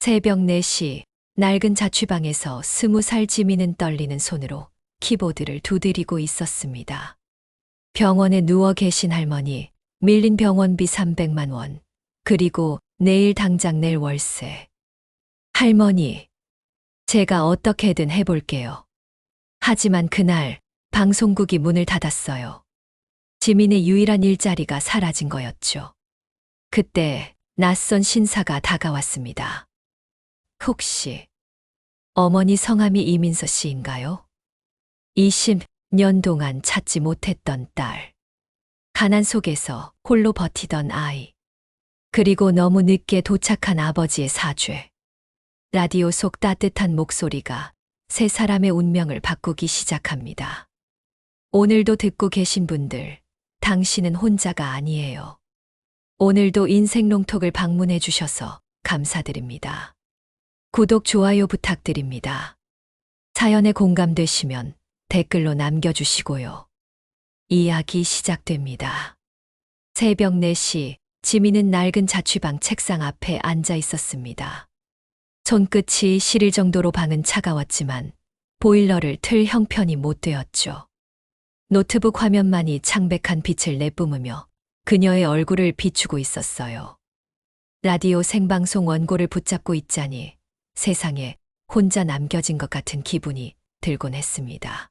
새벽 4시 낡은 자취방에서 20살 지민은 떨리는 손으로 키보드를 두드리고 있었습니다. 병원에 누워 계신 할머니, 밀린 병원비 300만 원, 그리고 내일 당장 낼 월세. 할머니, 제가 어떻게든 해볼게요. 하지만 그날 방송국이 문을 닫았어요. 지민의 유일한 일자리가 사라진 거였죠. 그때 낯선 신사가 다가왔습니다. 혹시 어머니 성함이 이민서 씨인가요? 20년 동안 찾지 못했던 딸. 가난 속에서 홀로 버티던 아이. 그리고 너무 늦게 도착한 아버지의 사죄. 라디오 속 따뜻한 목소리가 세 사람의 운명을 바꾸기 시작합니다. 오늘도 듣고 계신 분들, 당신은 혼자가 아니에요. 오늘도 인생롱톡을 방문해 주셔서 감사드립니다. 구독, 좋아요 부탁드립니다. 사연에 공감되시면 댓글로 남겨주시고요. 이야기 시작됩니다. 새벽 4시, 지민은 낡은 자취방 책상 앞에 앉아 있었습니다. 손끝이 시릴 정도로 방은 차가웠지만 보일러를 틀 형편이 못 되었죠. 노트북 화면만이 창백한 빛을 내뿜으며 그녀의 얼굴을 비추고 있었어요. 라디오 생방송 원고를 붙잡고 있자니 세상에 혼자 남겨진 것 같은 기분이 들곤 했습니다.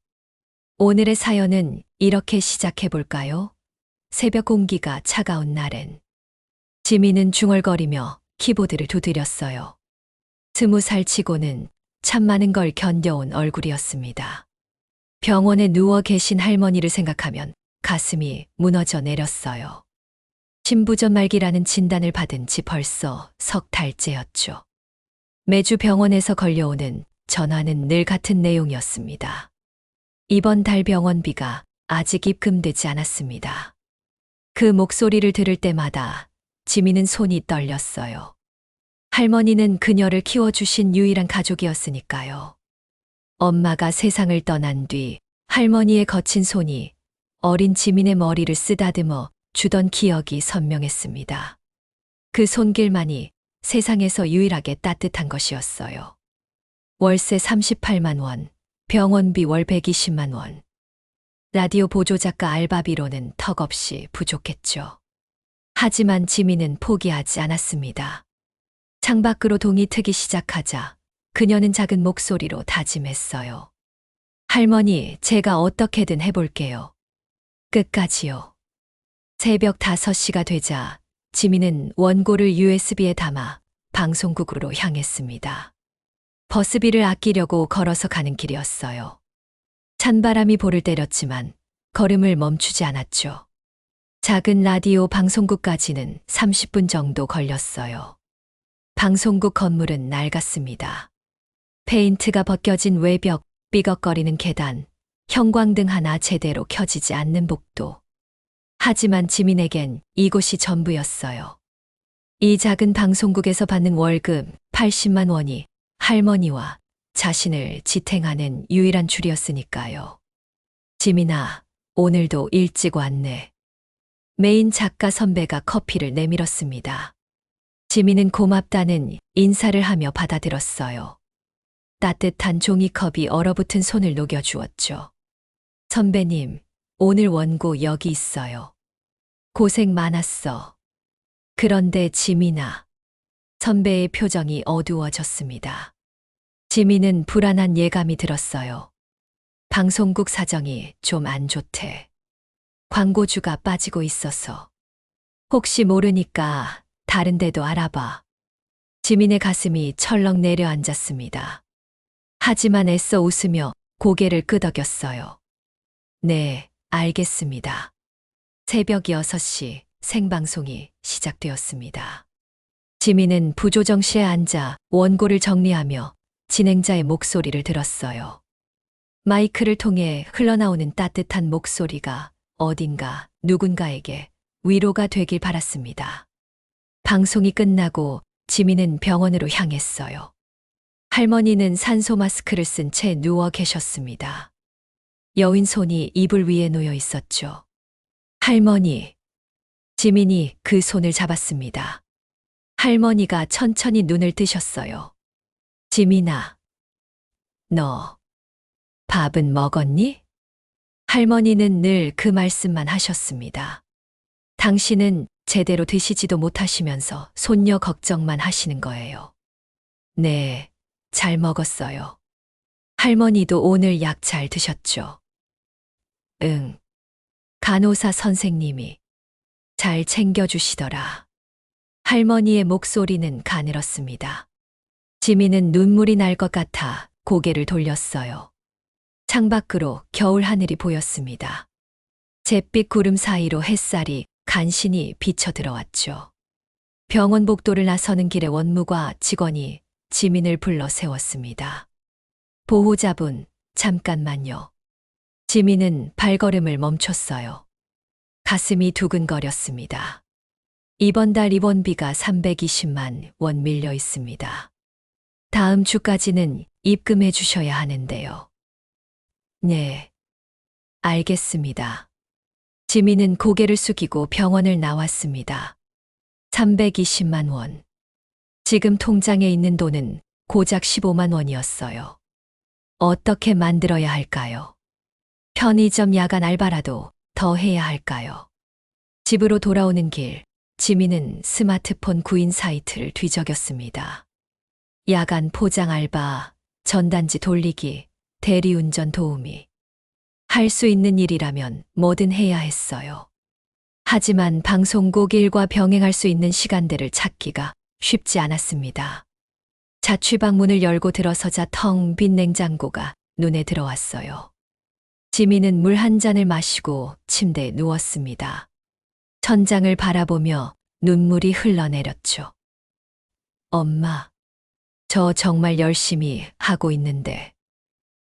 오늘의 사연은 이렇게 시작해 볼까요? 새벽 공기가 차가운 날엔 지민은 중얼거리며 키보드를 두드렸어요. 20살 치고는 참 많은 걸 견뎌온 얼굴이었습니다. 병원에 누워 계신 할머니를 생각하면 가슴이 무너져 내렸어요. 신부전 말기라는 진단을 받은 지 벌써 석 달째였죠. 매주 병원에서 걸려오는 전화는 늘 같은 내용이었습니다. 이번 달 병원비가 아직 입금되지 않았습니다. 그 목소리를 들을 때마다 지민은 손이 떨렸어요. 할머니는 그녀를 키워주신 유일한 가족이었으니까요. 엄마가 세상을 떠난 뒤 할머니의 거친 손이 어린 지민의 머리를 쓰다듬어 주던 기억이 선명했습니다. 그 손길만이 세상에서 유일하게 따뜻한 것이었어요. 월세 38만 원, 병원비 월 120만 원. 라디오 보조작가 알바비로는 턱없이 부족했죠. 하지만 지민은 포기하지 않았습니다. 창밖으로 동이 트기 시작하자 그녀는 작은 목소리로 다짐했어요. 할머니, 제가 어떻게든 해볼게요. 끝까지요. 새벽 5시가 되자 지민은 원고를 USB에 담아 방송국으로 향했습니다. 버스비를 아끼려고 걸어서 가는 길이었어요. 찬바람이 볼을 때렸지만 걸음을 멈추지 않았죠. 작은 라디오 방송국까지는 30분 정도 걸렸어요. 방송국 건물은 낡았습니다. 페인트가 벗겨진 외벽, 삐걱거리는 계단, 형광등 하나 제대로 켜지지 않는 복도. 하지만 지민에겐 이곳이 전부였어요. 이 작은 방송국에서 받는 월급 80만 원이 할머니와 자신을 지탱하는 유일한 줄이었으니까요. 지민아, 오늘도 일찍 왔네. 메인 작가 선배가 커피를 내밀었습니다. 지민은 고맙다는 인사를 하며 받아들었어요. 따뜻한 종이컵이 얼어붙은 손을 녹여주었죠. 선배님, 오늘 원고 여기 있어요. 고생 많았어. 그런데 지민아. 선배의 표정이 어두워졌습니다. 지민은 불안한 예감이 들었어요. 방송국 사정이 좀 안 좋대. 광고주가 빠지고 있어서. 혹시 모르니까 다른 데도 알아봐. 지민의 가슴이 철렁 내려앉았습니다. 하지만 애써 웃으며 고개를 끄덕였어요. 네, 알겠습니다. 새벽 6시 생방송이 시작되었습니다. 지민은 부조정실에 앉아 원고를 정리하며 진행자의 목소리를 들었어요. 마이크를 통해 흘러나오는 따뜻한 목소리가 어딘가 누군가에게 위로가 되길 바랐습니다. 방송이 끝나고 지민은 병원으로 향했어요. 할머니는 산소 마스크를 쓴 채 누워 계셨습니다. 여윈 손이 이불 위에 놓여 있었죠. 할머니. 지민이 그 손을 잡았습니다. 할머니가 천천히 눈을 뜨셨어요. 지민아, 너 밥은 먹었니? 할머니는 늘 그 말씀만 하셨습니다. 당신은 제대로 드시지도 못하시면서 손녀 걱정만 하시는 거예요. 네, 잘 먹었어요. 할머니도 오늘 약 잘 드셨죠? 응. 간호사 선생님이 잘 챙겨주시더라. 할머니의 목소리는 가늘었습니다. 지민은 눈물이 날 것 같아 고개를 돌렸어요. 창밖으로 겨울 하늘이 보였습니다. 잿빛 구름 사이로 햇살이 간신히 비쳐 들어왔죠. 병원 복도를 나서는 길에 원무과 직원이 지민을 불러 세웠습니다. 보호자분, 잠깐만요. 지민은 발걸음을 멈췄어요. 가슴이 두근거렸습니다. 이번 달 입원비가 320만 원 밀려 있습니다. 다음 주까지는 입금해 주셔야 하는데요. 네, 알겠습니다. 지민은 고개를 숙이고 병원을 나왔습니다. 320만 원. 지금 통장에 있는 돈은 고작 15만 원이었어요. 어떻게 만들어야 할까요? 편의점 야간 알바라도 더 해야 할까요? 집으로 돌아오는 길, 지민은 스마트폰 구인 사이트를 뒤적였습니다. 야간 포장 알바, 전단지 돌리기, 대리운전 도우미. 할 수 있는 일이라면 뭐든 해야 했어요. 하지만 방송국 일과 병행할 수 있는 시간대를 찾기가 쉽지 않았습니다. 자취방 문을 열고 들어서자 텅 빈 냉장고가 눈에 들어왔어요. 지민은 물 한 잔을 마시고 침대에 누웠습니다. 천장을 바라보며 눈물이 흘러내렸죠. 엄마, 저 정말 열심히 하고 있는데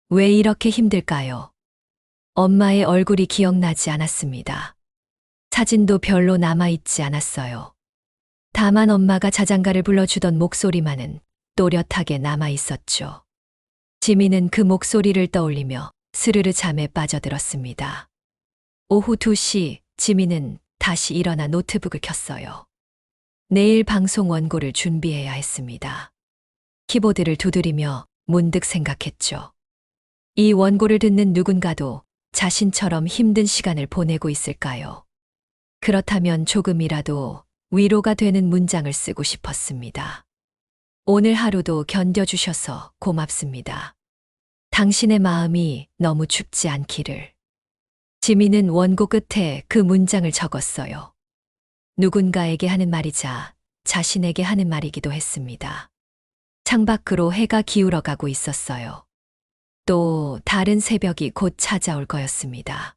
왜 이렇게 힘들까요? 엄마의 얼굴이 기억나지 않았습니다. 사진도 별로 남아있지 않았어요. 다만 엄마가 자장가를 불러주던 목소리만은 또렷하게 남아있었죠. 지민은 그 목소리를 떠올리며 스르르 잠에 빠져들었습니다. 오후 2시 지민은 다시 일어나 노트북을 켰어요. 내일 방송 원고를 준비해야 했습니다. 키보드를 두드리며 문득 생각했죠. 이 원고를 듣는 누군가도 자신처럼 힘든 시간을 보내고 있을까요? 그렇다면 조금이라도 위로가 되는 문장을 쓰고 싶었습니다. 오늘 하루도 견뎌주셔서 고맙습니다. 당신의 마음이 너무 춥지 않기를. 지민은 원고 끝에 그 문장을 적었어요. 누군가에게 하는 말이자 자신에게 하는 말이기도 했습니다. 창밖으로 해가 기울어 가고 있었어요. 또 다른 새벽이 곧 찾아올 거였습니다.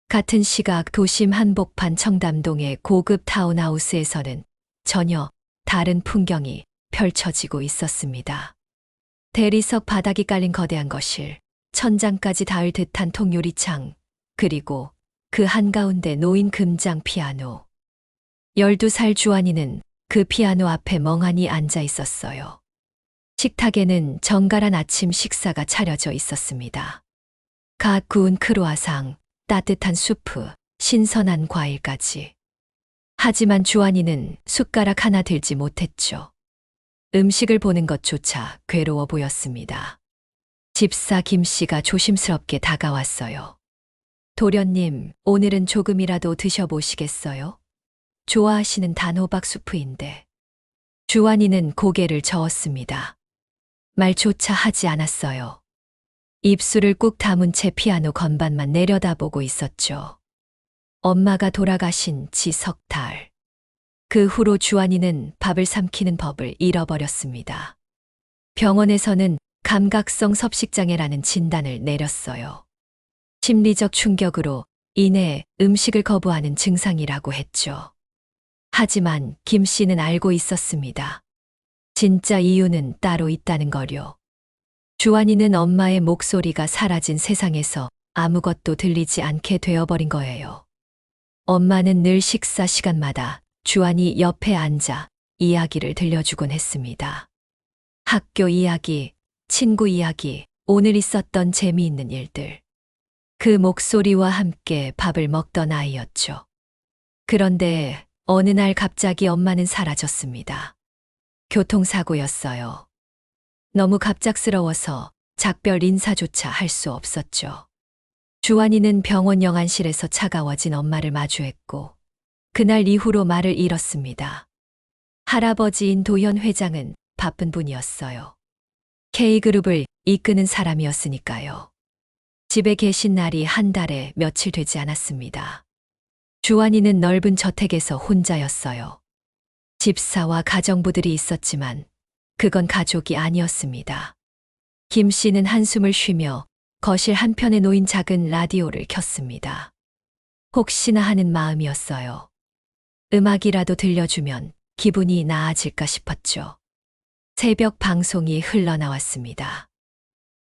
같은 시각 도심 한복판 청담동의 고급 타운하우스에서는 전혀 다른 풍경이 펼쳐지고 있었습니다. 대리석 바닥이 깔린 거대한 거실, 천장까지 닿을 듯한 통유리창, 그리고 그 한가운데 놓인 금장 피아노. 12살 주한이는 그 피아노 앞에 멍하니 앉아 있었어요. 식탁에는 정갈한 아침 식사가 차려져 있었습니다. 갓 구운 크루아상, 따뜻한 수프, 신선한 과일까지. 하지만 주한이는 숟가락 하나 들지 못했죠. 음식을 보는 것조차 괴로워 보였습니다. 집사 김 씨가 조심스럽게 다가왔어요. 도련님, 오늘은 조금이라도 드셔보시겠어요? 좋아하시는 단호박 수프인데. 주한이는 고개를 저었습니다. 말조차 하지 않았어요. 입술을 꾹 다문 채 피아노 건반만 내려다보고 있었죠. 엄마가 돌아가신 지 석 달. 그 후로 주한이는 밥을 삼키는 법을 잃어버렸습니다. 병원에서는 감각성 섭식장애라는 진단을 내렸어요. 심리적 충격으로 인해 음식을 거부하는 증상이라고 했죠. 하지만 김 씨는 알고 있었습니다. 진짜 이유는 따로 있다는 거요. 주한이는 엄마의 목소리가 사라진 세상에서 아무것도 들리지 않게 되어버린 거예요. 엄마는 늘 식사 시간마다 주한이 옆에 앉아 이야기를 들려주곤 했습니다. 학교 이야기, 친구 이야기, 오늘 있었던 재미있는 일들. 그 목소리와 함께 밥을 먹던 아이였죠. 그런데 어느 날 갑자기 엄마는 사라졌습니다. 교통사고였어요. 너무 갑작스러워서 작별 인사조차 할 수 없었죠. 주환이는 병원 영안실에서 차가워진 엄마를 마주했고 그날 이후로 말을 잃었습니다. 할아버지인 도현 회장은 바쁜 분이었어요. K그룹을 이끄는 사람이었으니까요. 집에 계신 날이 한 달에 며칠 되지 않았습니다. 주환이는 넓은 저택에서 혼자였어요. 집사와 가정부들이 있었지만 그건 가족이 아니었습니다. 김 씨는 한숨을 쉬며 거실 한편에 놓인 작은 라디오를 켰습니다. 혹시나 하는 마음이었어요. 음악이라도 들려주면 기분이 나아질까 싶었죠. 새벽 방송이 흘러나왔습니다.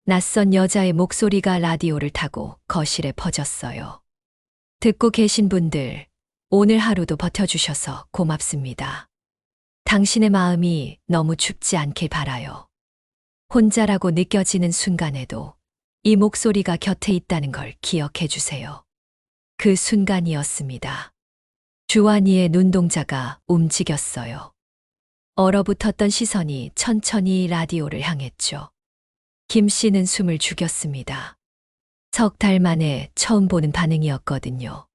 낯선 여자의 목소리가 라디오를 타고 거실에 퍼졌어요. 듣고 계신 분들, 오늘 하루도 버텨주셔서 고맙습니다. 당신의 마음이 너무 춥지 않길 바라요. 혼자라고 느껴지는 순간에도 이 목소리가 곁에 있다는 걸 기억해 주세요. 그 순간이었습니다. 주환이의 눈동자가 움직였어요. 얼어붙었던 시선이 천천히 라디오를 향했죠. 김 씨는 숨을 죽였습니다. 석 달 만에 처음 보는 반응이었거든요.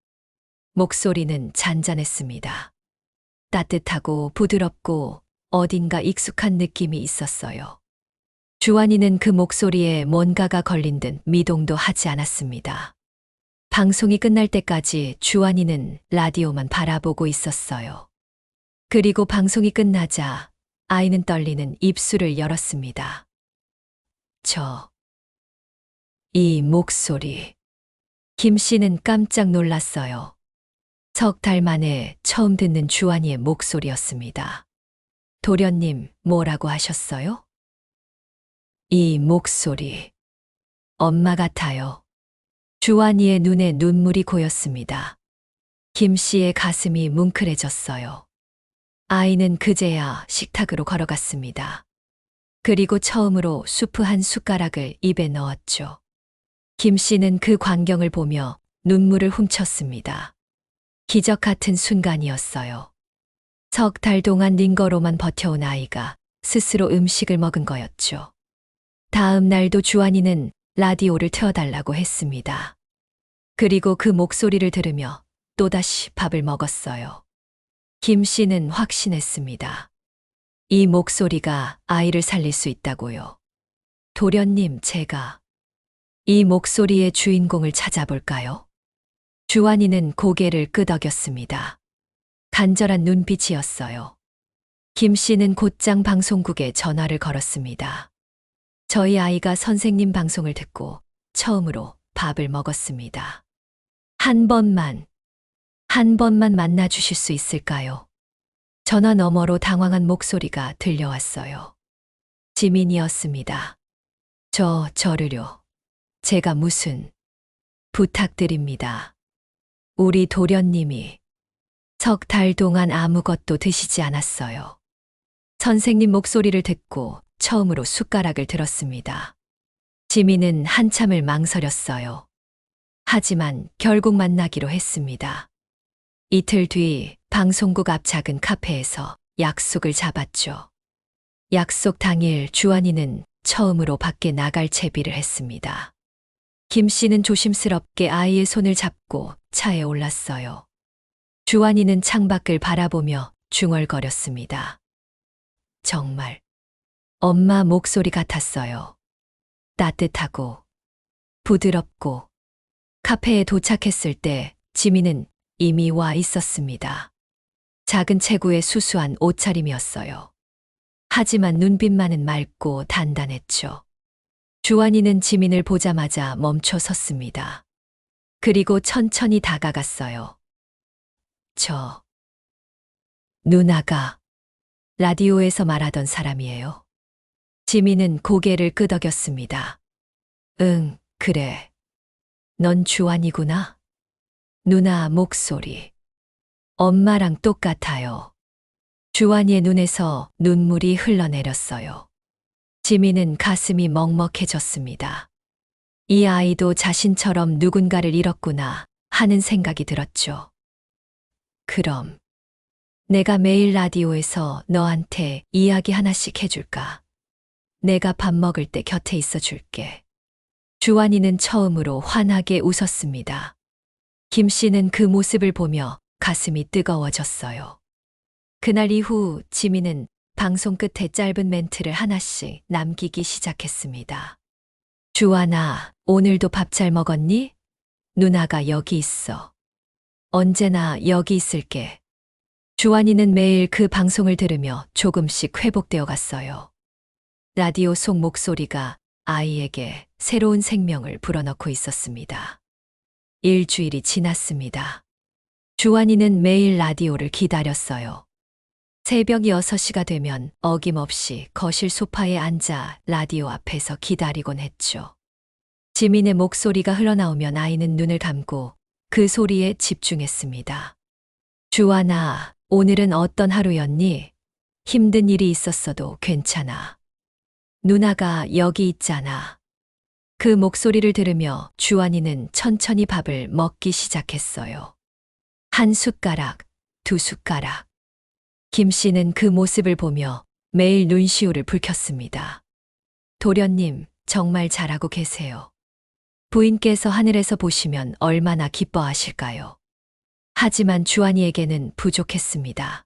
목소리는 잔잔했습니다. 따뜻하고 부드럽고 어딘가 익숙한 느낌이 있었어요. 주환이는 그 목소리에 뭔가가 걸린 듯 미동도 하지 않았습니다. 방송이 끝날 때까지 주환이는 라디오만 바라보고 있었어요. 그리고 방송이 끝나자 아이는 떨리는 입술을 열었습니다. 이 목소리. 김 씨는 깜짝 놀랐어요. 석 달 만에 처음 듣는 주환이의 목소리였습니다. 도련님, 뭐라고 하셨어요? 이 목소리. 엄마 같아요. 주환이의 눈에 눈물이 고였습니다. 김 씨의 가슴이 뭉클해졌어요. 아이는 그제야 식탁으로 걸어갔습니다. 그리고 처음으로 수프 한 숟가락을 입에 넣었죠. 김 씨는 그 광경을 보며 눈물을 훔쳤습니다. 기적 같은 순간이었어요. 석 달 동안 링거로만 버텨온 아이가 스스로 음식을 먹은 거였죠. 다음 날도 주환이는 라디오를 틀어달라고 했습니다. 그리고 그 목소리를 들으며 또다시 밥을 먹었어요. 김 씨는 확신했습니다. 이 목소리가 아이를 살릴 수 있다고요. 도련님, 제가 이 목소리의 주인공을 찾아볼까요? 주환이는 고개를 끄덕였습니다. 간절한 눈빛이었어요. 김 씨는 곧장 방송국에 전화를 걸었습니다. 저희 아이가 선생님 방송을 듣고 처음으로 밥을 먹었습니다. 한 번만 만나 주실 수 있을까요? 전화 너머로 당황한 목소리가 들려왔어요. 지민이었습니다. 저를요. 제가 무슨 부탁드립니다. 우리 도련님이 석 달 동안 아무것도 드시지 않았어요. 선생님 목소리를 듣고 처음으로 숟가락을 들었습니다. 지민은 한참을 망설였어요. 하지만 결국 만나기로 했습니다. 이틀 뒤 방송국 앞 작은 카페에서 약속을 잡았죠. 약속 당일 주환이는 처음으로 밖에 나갈 채비를 했습니다. 김 씨는 조심스럽게 아이의 손을 잡고 차에 올랐어요. 주환이는 창밖을 바라보며 중얼거렸습니다. 정말 엄마 목소리 같았어요. 따뜻하고 부드럽고. 카페에 도착했을 때 지민은 이미 와 있었습니다. 작은 체구의 수수한 옷차림이었어요. 하지만 눈빛만은 맑고 단단했죠. 주환이는 지민을 보자마자 멈춰 섰습니다. 그리고 천천히 다가갔어요. 누나가 라디오에서 말하던 사람이에요. 지민은 고개를 끄덕였습니다. 응, 그래. 넌 주환이구나. 누나 목소리. 엄마랑 똑같아요. 주환이의 눈에서 눈물이 흘러내렸어요. 지민은 가슴이 먹먹해졌습니다. 이 아이도 자신처럼 누군가를 잃었구나 하는 생각이 들었죠. 그럼 내가 매일 라디오에서 너한테 이야기 하나씩 해줄까? 내가 밥 먹을 때 곁에 있어 줄게. 주환이는 처음으로 환하게 웃었습니다. 김 씨는 그 모습을 보며 가슴이 뜨거워졌어요. 그날 이후 지민은 방송 끝에 짧은 멘트를 하나씩 남기기 시작했습니다. 주환아, 오늘도 밥 잘 먹었니? 누나가 여기 있어. 언제나 여기 있을게. 주환이는 매일 그 방송을 들으며 조금씩 회복되어 갔어요. 라디오 속 목소리가 아이에게 새로운 생명을 불어넣고 있었습니다. 일주일이 지났습니다. 주환이는 매일 라디오를 기다렸어요. 새벽 6시가 되면 어김없이 거실 소파에 앉아 라디오 앞에서 기다리곤 했죠. 지민의 목소리가 흘러나오면 아이는 눈을 감고 그 소리에 집중했습니다. 주환아, 오늘은 어떤 하루였니? 힘든 일이 있었어도 괜찮아. 누나가 여기 있잖아. 그 목소리를 들으며 주환이는 천천히 밥을 먹기 시작했어요. 한 숟가락, 두 숟가락. 김 씨는 그 모습을 보며 매일 눈시울을 붉혔습니다. 도련님, 정말 잘하고 계세요. 부인께서 하늘에서 보시면 얼마나 기뻐하실까요? 하지만 주환이에게는 부족했습니다.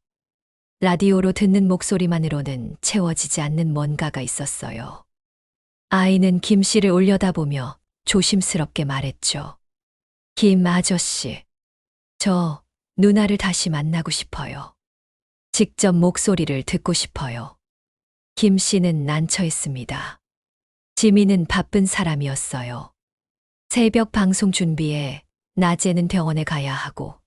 라디오로 듣는 목소리만으로는 채워지지 않는 뭔가가 있었어요. 아이는 김 씨를 올려다보며 조심스럽게 말했죠. 김 아저씨, 저 누나를 다시 만나고 싶어요. 직접 목소리를 듣고 싶어요. 김 씨는 난처했습니다. 지민은 바쁜 사람이었어요. 새벽 방송 준비에 낮에는 병원에 가야 하고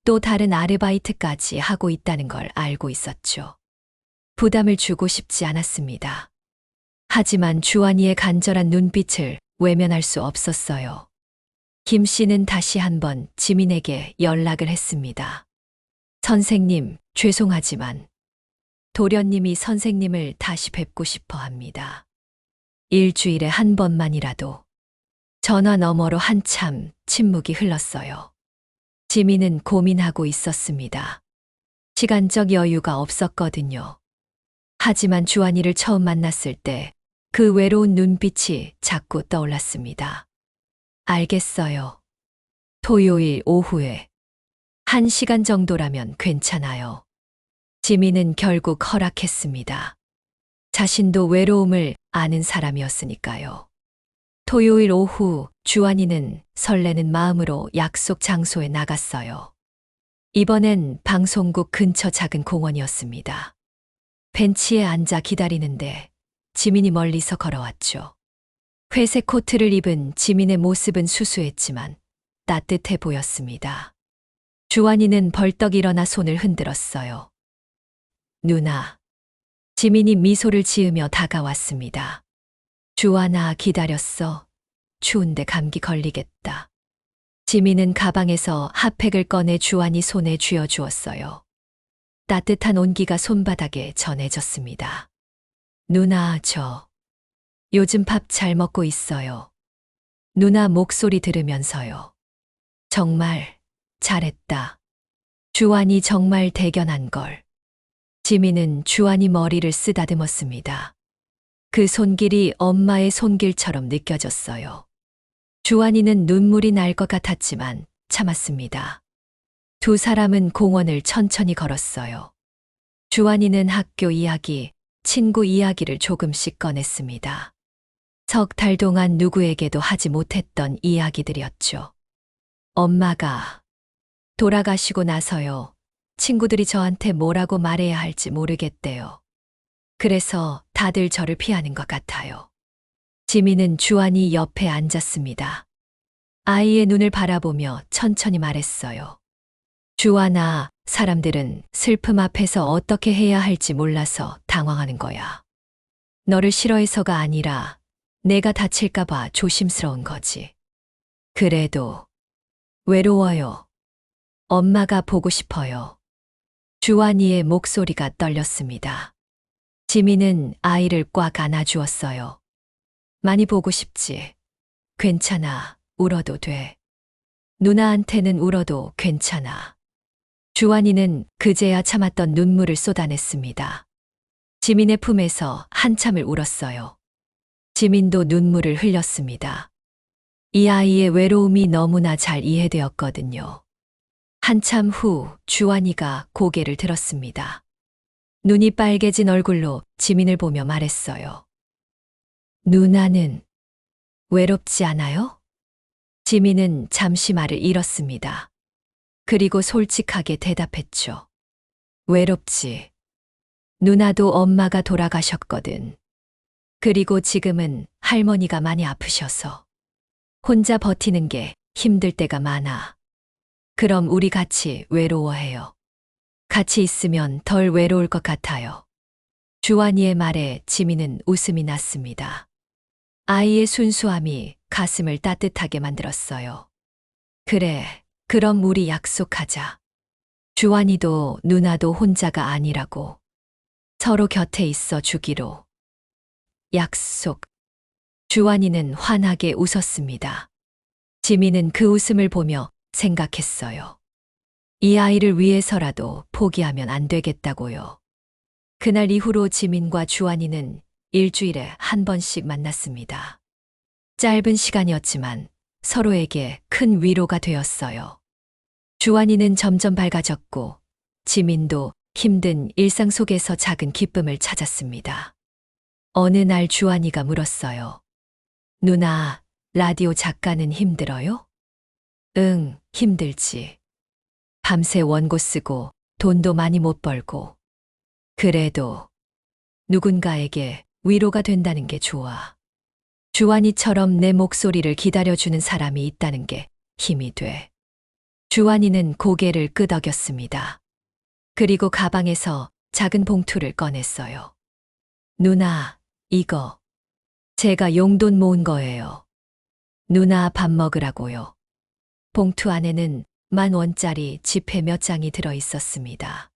또 다른 아르바이트까지 하고 있다는 걸 알고 있었죠. 부담을 주고 싶지 않았습니다. 하지만 주환이의 간절한 눈빛을 외면할 수 없었어요. 김 씨는 다시 한번 지민에게 연락을 했습니다. 선생님, 죄송하지만 도련님이 선생님을 다시 뵙고 싶어 합니다. 일주일에 한 번만이라도. 전화 너머로 한참 침묵이 흘렀어요. 지민은 고민하고 있었습니다. 시간적 여유가 없었거든요. 하지만 주환이를 처음 만났을 때 그 외로운 눈빛이 자꾸 떠올랐습니다. 알겠어요. 토요일 오후에 1시간 정도라면 괜찮아요. 지민은 결국 허락했습니다. 자신도 외로움을 아는 사람이었으니까요. 토요일 오후 주환이는 설레는 마음으로 약속 장소에 나갔어요. 이번엔 방송국 근처 작은 공원이었습니다. 벤치에 앉아 기다리는데 지민이 멀리서 걸어왔죠. 회색 코트를 입은 지민의 모습은 수수했지만 따뜻해 보였습니다. 주환이는 벌떡 일어나 손을 흔들었어요. 누나. 지민이 미소를 지으며 다가왔습니다. 주환아, 기다렸어. 추운데 감기 걸리겠다. 지민은 가방에서 핫팩을 꺼내 주환이 손에 쥐어주었어요. 따뜻한 온기가 손바닥에 전해졌습니다. 누나, 저 요즘 밥 잘 먹고 있어요. 누나 목소리 들으면서요. 정말 잘했다. 주환이 정말 대견한 걸. 지민은 주환이 머리를 쓰다듬었습니다. 그 손길이 엄마의 손길처럼 느껴졌어요. 주환이는 눈물이 날 것 같았지만 참았습니다. 두 사람은 공원을 천천히 걸었어요. 주환이는 학교 이야기, 친구 이야기를 조금씩 꺼냈습니다. 석 달 동안 누구에게도 하지 못했던 이야기들이었죠. 엄마가 돌아가시고 나서요. 친구들이 저한테 뭐라고 말해야 할지 모르겠대요. 그래서 다들 저를 피하는 것 같아요. 지민은 주환이 옆에 앉았습니다. 아이의 눈을 바라보며 천천히 말했어요. 주환아, 사람들은 슬픔 앞에서 어떻게 해야 할지 몰라서 당황하는 거야. 너를 싫어해서가 아니라 내가 다칠까봐 조심스러운 거지. 그래도 외로워요. 엄마가 보고 싶어요. 주환이의 목소리가 떨렸습니다. 지민은 아이를 꽉 안아주었어요. 많이 보고 싶지. 괜찮아. 울어도 돼. 누나한테는 울어도 괜찮아. 주환이는 그제야 참았던 눈물을 쏟아냈습니다. 지민의 품에서 한참을 울었어요. 지민도 눈물을 흘렸습니다. 이 아이의 외로움이 너무나 잘 이해되었거든요. 한참 후 주환이가 고개를 들었습니다. 눈이 빨개진 얼굴로 지민을 보며 말했어요. 누나는 외롭지 않아요? 지민은 잠시 말을 잃었습니다. 그리고 솔직하게 대답했죠. 외롭지. 누나도 엄마가 돌아가셨거든. 그리고 지금은 할머니가 많이 아프셔서 혼자 버티는 게 힘들 때가 많아. 그럼 우리 같이 외로워해요. 같이 있으면 덜 외로울 것 같아요. 주환이의 말에 지민은 웃음이 났습니다. 아이의 순수함이 가슴을 따뜻하게 만들었어요. 그래, 그럼 우리 약속하자. 주환이도 누나도 혼자가 아니라고. 서로 곁에 있어 주기로. 약속. 주환이는 환하게 웃었습니다. 지민은 그 웃음을 보며 생각했어요. 이 아이를 위해서라도 포기하면 안 되겠다고요. 그날 이후로 지민과 주환이는 일주일에 한 번씩 만났습니다. 짧은 시간이었지만 서로에게 큰 위로가 되었어요. 주환이는 점점 밝아졌고 지민도 힘든 일상 속에서 작은 기쁨을 찾았습니다. 어느 날 주환이가 물었어요. 누나, 라디오 작가는 힘들어요? 응, 힘들지. 밤새 원고 쓰고 돈도 많이 못 벌고. 그래도 누군가에게 위로가 된다는 게 좋아. 주환이처럼 내 목소리를 기다려주는 사람이 있다는 게 힘이 돼. 주환이는 고개를 끄덕였습니다. 그리고 가방에서 작은 봉투를 꺼냈어요. 누나, 이거 제가 용돈 모은 거예요. 누나 밥 먹으라고요. 봉투 안에는 10,000원짜리 지폐 몇 장이 들어 있었습니다.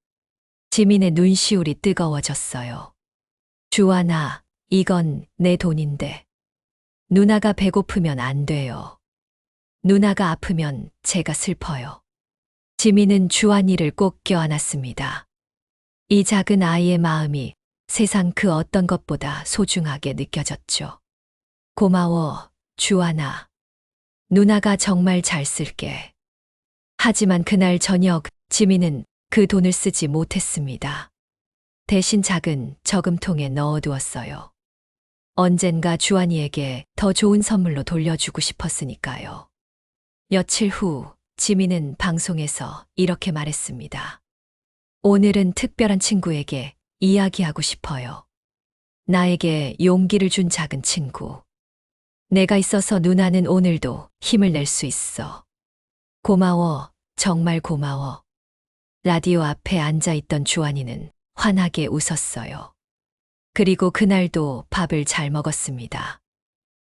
지민의 눈시울이 뜨거워졌어요. 주환아, 이건 내 돈인데. 누나가 배고프면 안 돼요. 누나가 아프면 제가 슬퍼요. 지민은 주환이를 꼭 껴안았습니다. 이 작은 아이의 마음이 세상 그 어떤 것보다 소중하게 느껴졌죠. 고마워, 주환아. 누나가 정말 잘 쓸게. 하지만 그날 저녁 지민은 그 돈을 쓰지 못했습니다. 대신 작은 저금통에 넣어두었어요. 언젠가 주환이에게 더 좋은 선물로 돌려주고 싶었으니까요. 며칠 후 지민은 방송에서 이렇게 말했습니다. 오늘은 특별한 친구에게 이야기하고 싶어요. 나에게 용기를 준 작은 친구. 내가 있어서 누나는 오늘도 힘을 낼 수 있어. 고마워, 정말 고마워. 라디오 앞에 앉아있던 주환이는 환하게 웃었어요. 그리고 그날도 밥을 잘 먹었습니다.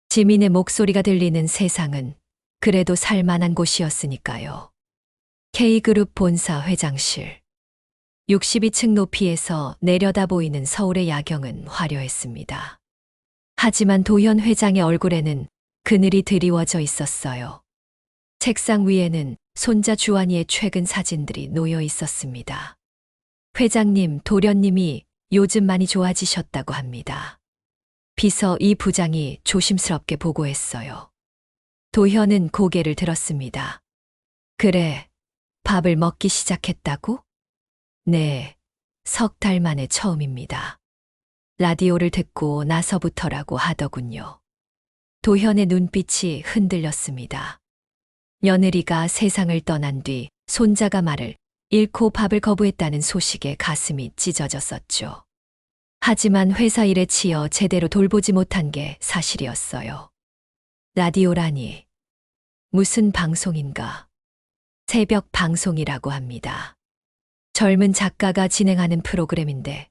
지민의 목소리가 들리는 세상은 그래도 살만한 곳이었으니까요. K그룹 본사 회장실. 62층 높이에서 내려다 보이는 서울의 야경은 화려했습니다. 하지만 도현 회장의 얼굴에는 그늘이 드리워져 있었어요. 책상 위에는 손자 주환이의 최근 사진들이 놓여 있었습니다. 회장님, 도련님이 요즘 많이 좋아지셨다고 합니다. 비서 이 부장이 조심스럽게 보고했어요. 도현은 고개를 들었습니다. 그래, 밥을 먹기 시작했다고? 네, 3달 만에 처음입니다. 라디오를 듣고 나서부터라고 하더군요. 도현의 눈빛이 흔들렸습니다. 며느리가 세상을 떠난 뒤 손자가 말을 잃고 밥을 거부했다는 소식에 가슴이 찢어졌었죠. 하지만 회사 일에 치여 제대로 돌보지 못한 게 사실이었어요. 라디오라니. 무슨 방송인가? 새벽 방송이라고 합니다. 젊은 작가가 진행하는 프로그램인데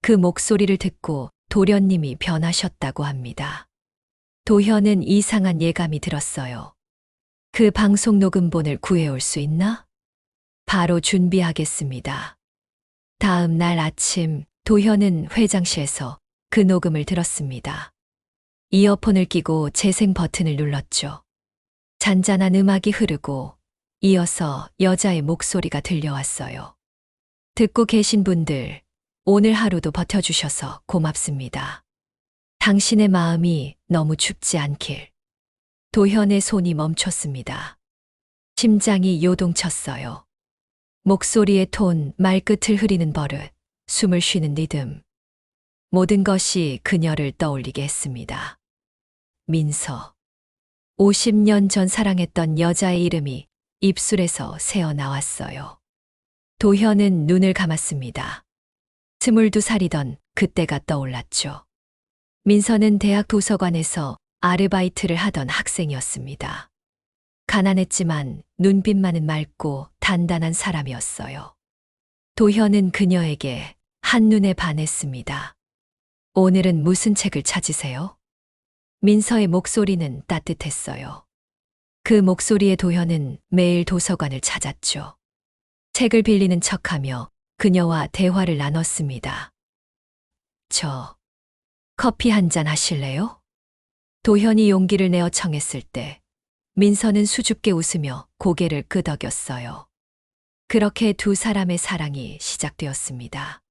그 목소리를 듣고 도련님이 변하셨다고 합니다. 도현은 이상한 예감이 들었어요. 그 방송 녹음본을 구해올 수 있나? 바로 준비하겠습니다. 다음 날 아침 도현은 회장실에서 그 녹음을 들었습니다. 이어폰을 끼고 재생 버튼을 눌렀죠. 잔잔한 음악이 흐르고 이어서 여자의 목소리가 들려왔어요. 듣고 계신 분들, 오늘 하루도 버텨주셔서 고맙습니다. 당신의 마음이 너무 춥지 않길. 도현의 손이 멈췄습니다. 심장이 요동쳤어요. 목소리의 톤, 말끝을 흐리는 버릇, 숨을 쉬는 리듬. 모든 것이 그녀를 떠올리게 했습니다. 민서. 50년 전 사랑했던 여자의 이름이 입술에서 새어 나왔어요. 도현은 눈을 감았습니다. 22살이던 그때가 떠올랐죠. 민서는 대학 도서관에서 아르바이트를 하던 학생이었습니다. 가난했지만 눈빛만은 맑고 단단한 사람이었어요. 도현은 그녀에게 한눈에 반했습니다. 오늘은 무슨 책을 찾으세요? 민서의 목소리는 따뜻했어요. 그 목소리에 도현은 매일 도서관을 찾았죠. 책을 빌리는 척하며 그녀와 대화를 나눴습니다. 저, 커피 한 잔 하실래요? 도현이 용기를 내어 청했을 때 민서는 수줍게 웃으며 고개를 끄덕였어요. 그렇게 두 사람의 사랑이 시작되었습니다.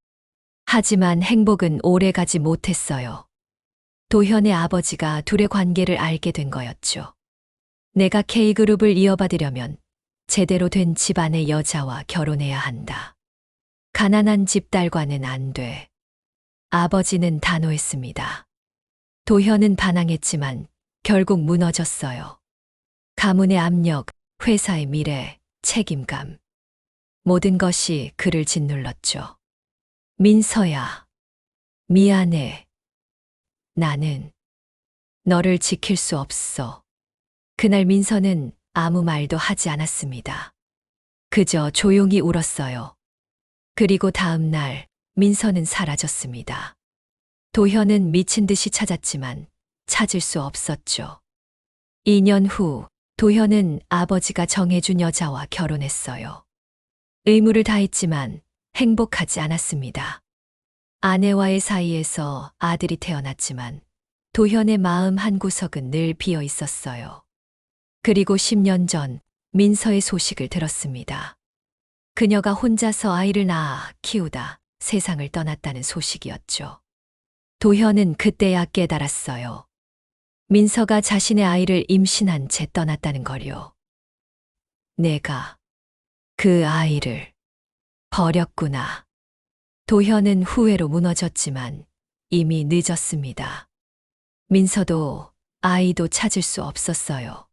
하지만 행복은 오래가지 못했어요. 도현의 아버지가 둘의 관계를 알게 된 거였죠. 내가 K그룹을 이어받으려면 제대로 된 집안의 여자와 결혼해야 한다. 가난한 집 딸과는 안 돼. 아버지는 단호했습니다. 도현은 반항했지만 결국 무너졌어요. 가문의 압력, 회사의 미래, 책임감. 모든 것이 그를 짓눌렀죠. 민서야, 미안해. 나는 너를 지킬 수 없어. 그날 민서는 아무 말도 하지 않았습니다. 그저 조용히 울었어요. 그리고 다음 날 민서는 사라졌습니다. 도현은 미친 듯이 찾았지만 찾을 수 없었죠. 2년 후 도현은 아버지가 정해준 여자와 결혼했어요. 의무를 다했지만 행복하지 않았습니다. 아내와의 사이에서 아들이 태어났지만 도현의 마음 한구석은 늘 비어 있었어요. 그리고 10년 전 민서의 소식을 들었습니다. 그녀가 혼자서 아이를 낳아 키우다 세상을 떠났다는 소식이었죠. 도현은 그때야 깨달았어요. 민서가 자신의 아이를 임신한 채 떠났다는 걸요. 내가 그 아이를 버렸구나. 도현은 후회로 무너졌지만 이미 늦었습니다. 민서도 아이도 찾을 수 없었어요.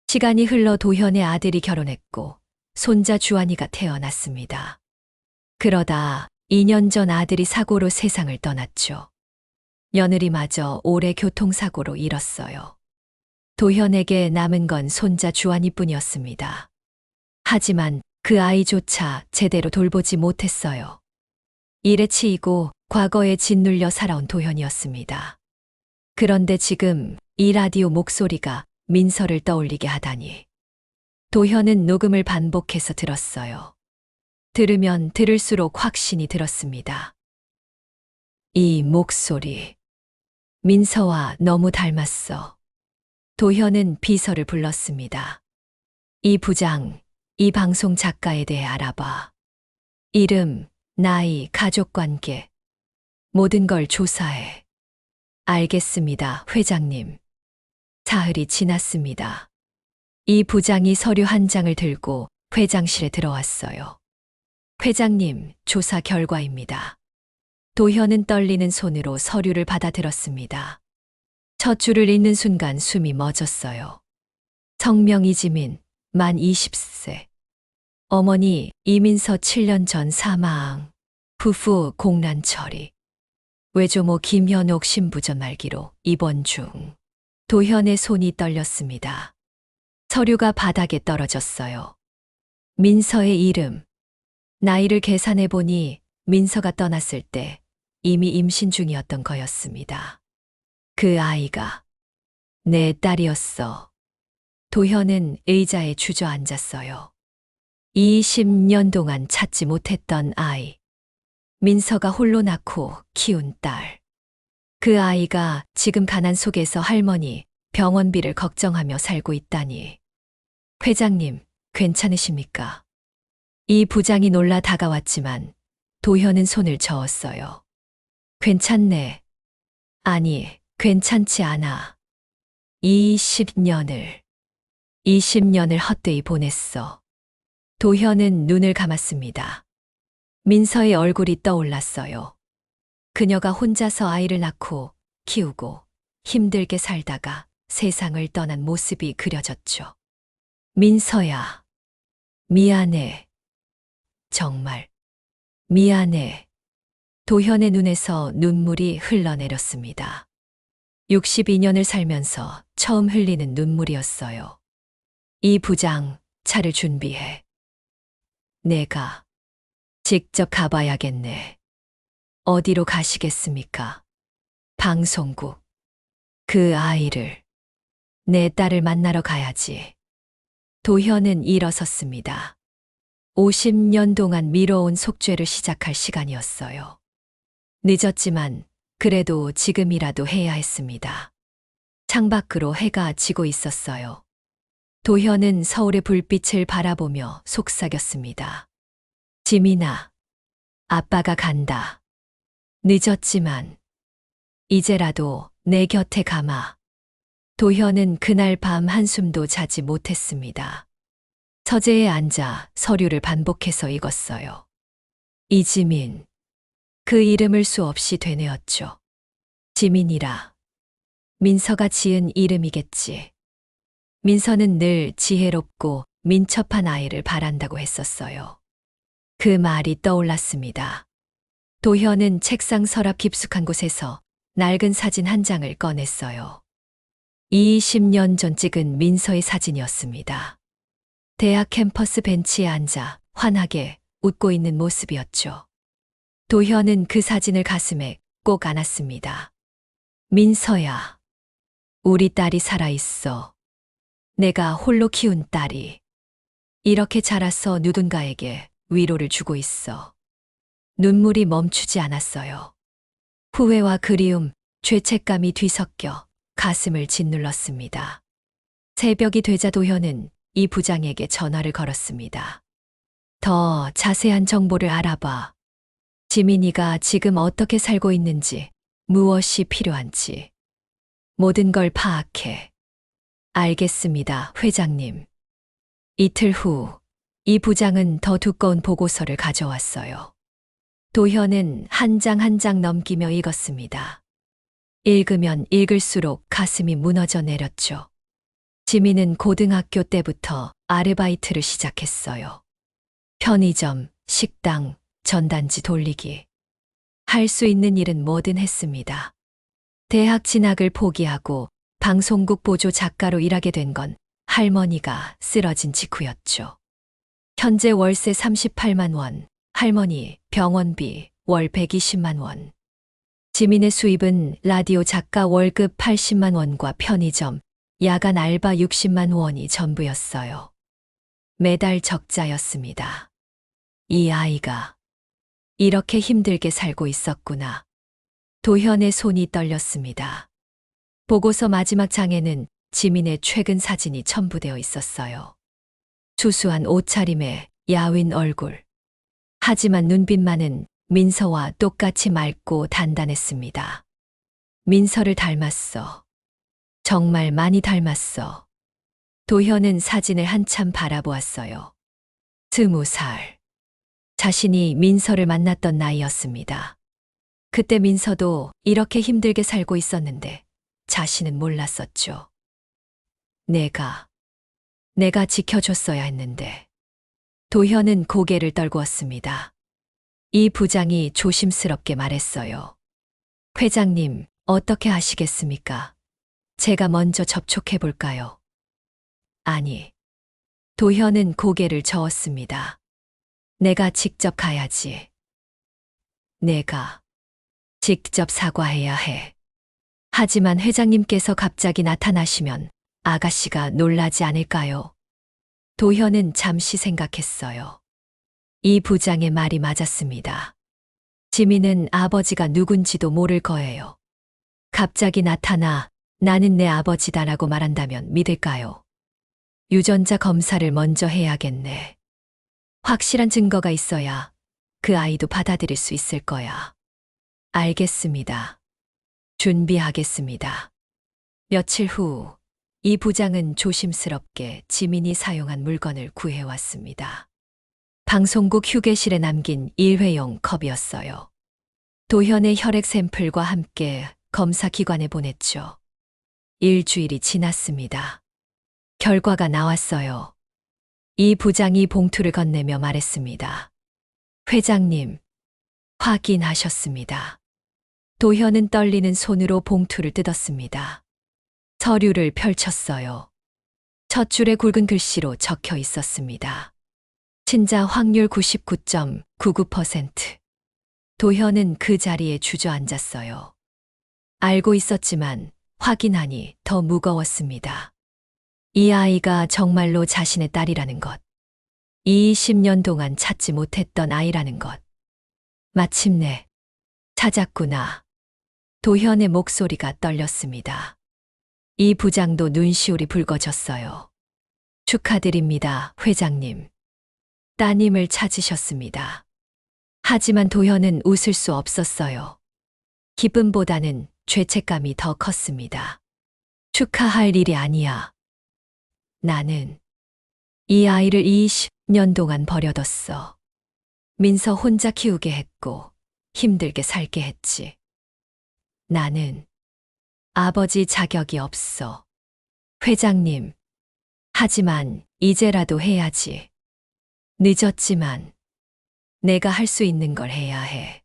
시간이 흘러 도현의 아들이 결혼했고 손자 주한이가 태어났습니다. 그러다 2년 전 아들이 사고로 세상을 떠났죠. 며느리마저 올해 교통사고로 잃었어요. 도현에게 남은 건 손자 주한이뿐이었습니다. 하지만 그 아이조차 제대로 돌보지 못했어요. 일에 치이고 과거에 짓눌려 살아온 도현이었습니다. 그런데 지금 이 라디오 목소리가 민서를 떠올리게 하다니. 도현은 녹음을 반복해서 들었어요. 들으면 들을수록 확신이 들었습니다. 이 목소리. 민서와 너무 닮았어. 도현은 비서를 불렀습니다. 이 부장, 이 방송 작가에 대해 알아봐. 이름, 나이, 가족관계. 모든 걸 조사해. 알겠습니다, 회장님. 사흘이 지났습니다. 이 부장이 서류 한 장을 들고 회장실에 들어왔어요. 회장님, 조사 결과입니다. 도현은 떨리는 손으로 서류를 받아들었습니다. 첫 줄을 읽는 순간 숨이 멎었어요. 성명 이지민, 만 20세. 어머니 이민서 7년 전 사망. 부부 공란 처리. 외조모 김현옥 신부전 말기로 입원 중. 도현의 손이 떨렸습니다. 서류가 바닥에 떨어졌어요. 민서의 이름. 나이를 계산해 보니 민서가 떠났을 때 이미 임신 중이었던 거였습니다. 그 아이가 내 딸이었어. 도현은 의자에 주저앉았어요. 20년 동안 찾지 못했던 아이. 민서가 홀로 낳고 키운 딸. 그 아이가 지금 가난 속에서 할머니 병원비를 걱정하며 살고 있다니. 회장님, 괜찮으십니까? 이 부장이 놀라 다가왔지만 도현은 손을 저었어요. 괜찮네. 아니, 괜찮지 않아. 20년을 헛되이 보냈어. 도현은 눈을 감았습니다. 민서의 얼굴이 떠올랐어요. 그녀가 혼자서 아이를 낳고 키우고 힘들게 살다가 세상을 떠난 모습이 그려졌죠. 민서야, 미안해. 정말 미안해. 도현의 눈에서 눈물이 흘러내렸습니다. 62년을 살면서 처음 흘리는 눈물이었어요. 이 부장, 차를 준비해. 내가 직접 가봐야겠네. 어디로 가시겠습니까? 방송국. 그 아이를. 내 딸을 만나러 가야지. 도현은 일어섰습니다. 50년 동안 미뤄온 속죄를 시작할 시간이었어요. 늦었지만 그래도 지금이라도 해야 했습니다. 창밖으로 해가 지고 있었어요. 도현은 서울의 불빛을 바라보며 속삭였습니다. 지민아, 아빠가 간다. 늦었지만 이제라도 내 곁에 가마. 도현은 그날 밤 한숨도 자지 못했습니다. 서재에 앉아 서류를 반복해서 읽었어요. 이지민. 그 이름을 수없이 되뇌었죠. 지민이라. 민서가 지은 이름이겠지. 민서는 늘 지혜롭고 민첩한 아이를 바란다고 했었어요. 그 말이 떠올랐습니다. 도현은 책상 서랍 깊숙한 곳에서 낡은 사진 한 장을 꺼냈어요. 20년 전 찍은 민서의 사진이었습니다. 대학 캠퍼스 벤치에 앉아 환하게 웃고 있는 모습이었죠. 도현은 그 사진을 가슴에 꼭 안았습니다. 민서야, 우리 딸이 살아있어. 내가 홀로 키운 딸이. 이렇게 자라서 누군가에게 위로를 주고 있어. 눈물이 멈추지 않았어요. 후회와 그리움, 죄책감이 뒤섞여 가슴을 짓눌렀습니다. 새벽이 되자 도현은 이 부장에게 전화를 걸었습니다. 더 자세한 정보를 알아봐. 지민이가 지금 어떻게 살고 있는지, 무엇이 필요한지. 모든 걸 파악해. 알겠습니다, 회장님. 이틀 후, 이 부장은 더 두꺼운 보고서를 가져왔어요. 도현은 한 장 한 장 넘기며 읽었습니다. 읽으면 읽을수록 가슴이 무너져 내렸죠. 지민은 고등학교 때부터 아르바이트를 시작했어요. 편의점, 식당, 전단지 돌리기. 할 수 있는 일은 뭐든 했습니다. 대학 진학을 포기하고 방송국 보조 작가로 일하게 된 건 할머니가 쓰러진 직후였죠. 현재 월세 38만 원, 할머니 병원비 월 120만 원. 지민의 수입은 라디오 작가 월급 80만 원과 편의점, 야간 알바 60만 원이 전부였어요. 매달 적자였습니다. 이 아이가 이렇게 힘들게 살고 있었구나. 도현의 손이 떨렸습니다. 보고서 마지막 장에는 지민의 최근 사진이 첨부되어 있었어요. 수수한 옷차림에 야윈 얼굴. 하지만 눈빛만은 민서와 똑같이 맑고 단단했습니다. 민서를 닮았어. 정말 많이 닮았어. 도현은 사진을 한참 바라보았어요. 20살. 자신이 민서를 만났던 나이였습니다. 그때 민서도 이렇게 힘들게 살고 있었는데 자신은 몰랐었죠. 내가 지켜줬어야 했는데. 도현은 고개를 떨구었습니다. 이 부장이 조심스럽게 말했어요. 회장님, 어떻게 하시겠습니까? 제가 먼저 접촉해 볼까요? 아니. 도현은 고개를 저었습니다. 내가 직접 가야지. 내가 직접 사과해야 해. 하지만 회장님께서 갑자기 나타나시면 아가씨가 놀라지 않을까요? 도현은 잠시 생각했어요. 이 부장의 말이 맞았습니다. 지민은 아버지가 누군지도 모를 거예요. 갑자기 나타나 나는 내 아버지다라고 말한다면 믿을까요? 유전자 검사를 먼저 해야겠네. 확실한 증거가 있어야 그 아이도 받아들일 수 있을 거야. 알겠습니다. 준비하겠습니다. 며칠 후, 이 부장은 조심스럽게 지민이 사용한 물건을 구해왔습니다. 방송국 휴게실에 남긴 일회용 컵이었어요. 도현의 혈액 샘플과 함께 검사 기관에 보냈죠. 일주일이 지났습니다. 결과가 나왔어요. 이 부장이 봉투를 건네며 말했습니다. 회장님, 확인하셨습니다. 도현은 떨리는 손으로 봉투를 뜯었습니다. 서류를 펼쳤어요. 첫 줄에 굵은 글씨로 적혀 있었습니다. 친자 확률 99.99%. 도현은 그 자리에 주저앉았어요. 알고 있었지만 확인하니 더 무거웠습니다. 이 아이가 정말로 자신의 딸이라는 것. 20년 동안 찾지 못했던 아이라는 것. 마침내 찾았구나. 도현의 목소리가 떨렸습니다. 이 부장도 눈시울이 붉어졌어요. 축하드립니다, 회장님. 따님을 찾으셨습니다. 하지만 도현은 웃을 수 없었어요. 기쁨보다는 죄책감이 더 컸습니다. 축하할 일이 아니야. 나는 이 아이를 20년 동안 버려뒀어. 민서 혼자 키우게 했고 힘들게 살게 했지. 나는 아버지 자격이 없어. 회장님, 하지만 이제라도 해야지. 늦었지만 내가 할 수 있는 걸 해야 해.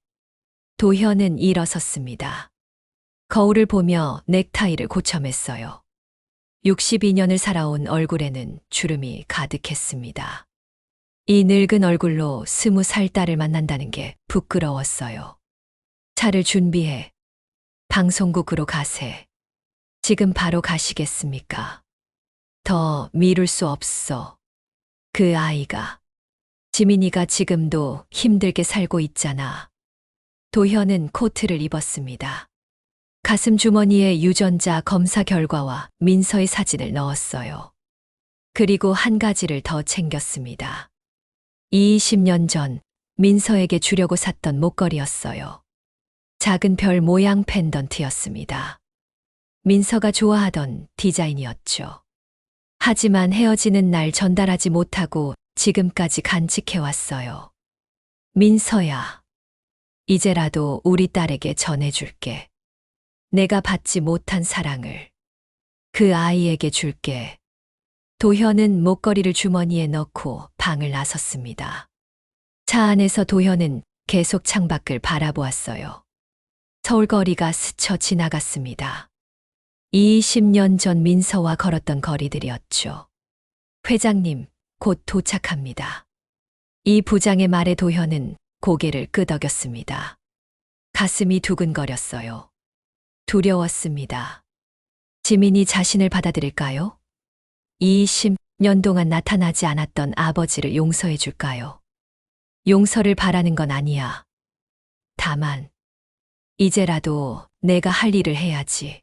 도현은 일어섰습니다. 거울을 보며 넥타이를 고쳐맸어요. 62년을 살아온 얼굴에는 주름이 가득했습니다. 이 늙은 얼굴로 20살 딸을 만난다는 게 부끄러웠어요. 차를 준비해. 방송국으로 가세. 지금 바로 가시겠습니까? 더 미룰 수 없어. 그 아이가. 지민이가 지금도 힘들게 살고 있잖아. 도현은 코트를 입었습니다. 가슴 주머니에 유전자 검사 결과와 민서의 사진을 넣었어요. 그리고 한 가지를 더 챙겼습니다. 20년 전 민서에게 주려고 샀던 목걸이였어요. 작은 별 모양 펜던트였습니다. 민서가 좋아하던 디자인이었죠. 하지만 헤어지는 날 전달하지 못하고 지금까지 간직해왔어요. 민서야, 이제라도 우리 딸에게 전해줄게. 내가 받지 못한 사랑을 그 아이에게 줄게. 도현은 목걸이를 주머니에 넣고 방을 나섰습니다. 차 안에서 도현은 계속 창밖을 바라보았어요. 서울거리가 스쳐 지나갔습니다. 20년 전 민서와 걸었던 거리들이었죠. 회장님, 곧 도착합니다. 이 부장의 말에 도현은 고개를 끄덕였습니다. 가슴이 두근거렸어요. 두려웠습니다. 지민이 자신을 받아들일까요? 20년 동안 나타나지 않았던 아버지를 용서해 줄까요? 용서를 바라는 건 아니야. 다만, 이제라도 내가 할 일을 해야지.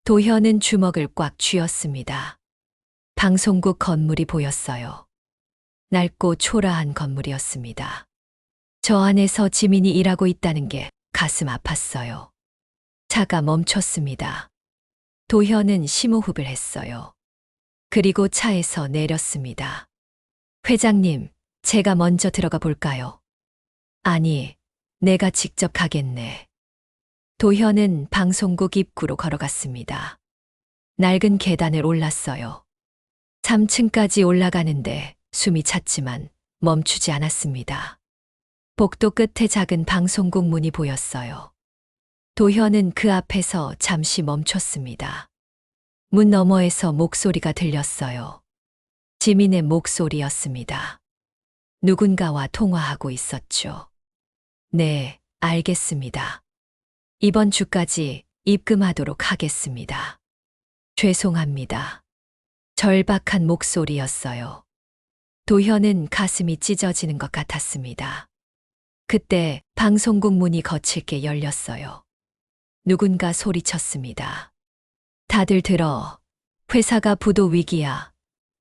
도현은 주먹을 꽉 쥐었습니다. 방송국 건물이 보였어요. 낡고 초라한 건물이었습니다. 저 안에서 지민이 일하고 있다는 게 가슴 아팠어요. 차가 멈췄습니다. 도현은 심호흡을 했어요. 그리고 차에서 내렸습니다. 회장님, 제가 먼저 들어가 볼까요? 아니, 내가 직접 가겠네. 도현은 방송국 입구로 걸어갔습니다. 낡은 계단을 올랐어요. 3층까지 올라가는데 숨이 찼지만 멈추지 않았습니다. 복도 끝에 작은 방송국 문이 보였어요. 도현은 그 앞에서 잠시 멈췄습니다. 문 너머에서 목소리가 들렸어요. 지민의 목소리였습니다. 누군가와 통화하고 있었죠. 네, 알겠습니다. 이번 주까지 입금하도록 하겠습니다. 죄송합니다. 절박한 목소리였어요. 도현은 가슴이 찢어지는 것 같았습니다. 그때 방송국 문이 거칠게 열렸어요. 누군가 소리쳤습니다. 다들 들어. 회사가 부도 위기야.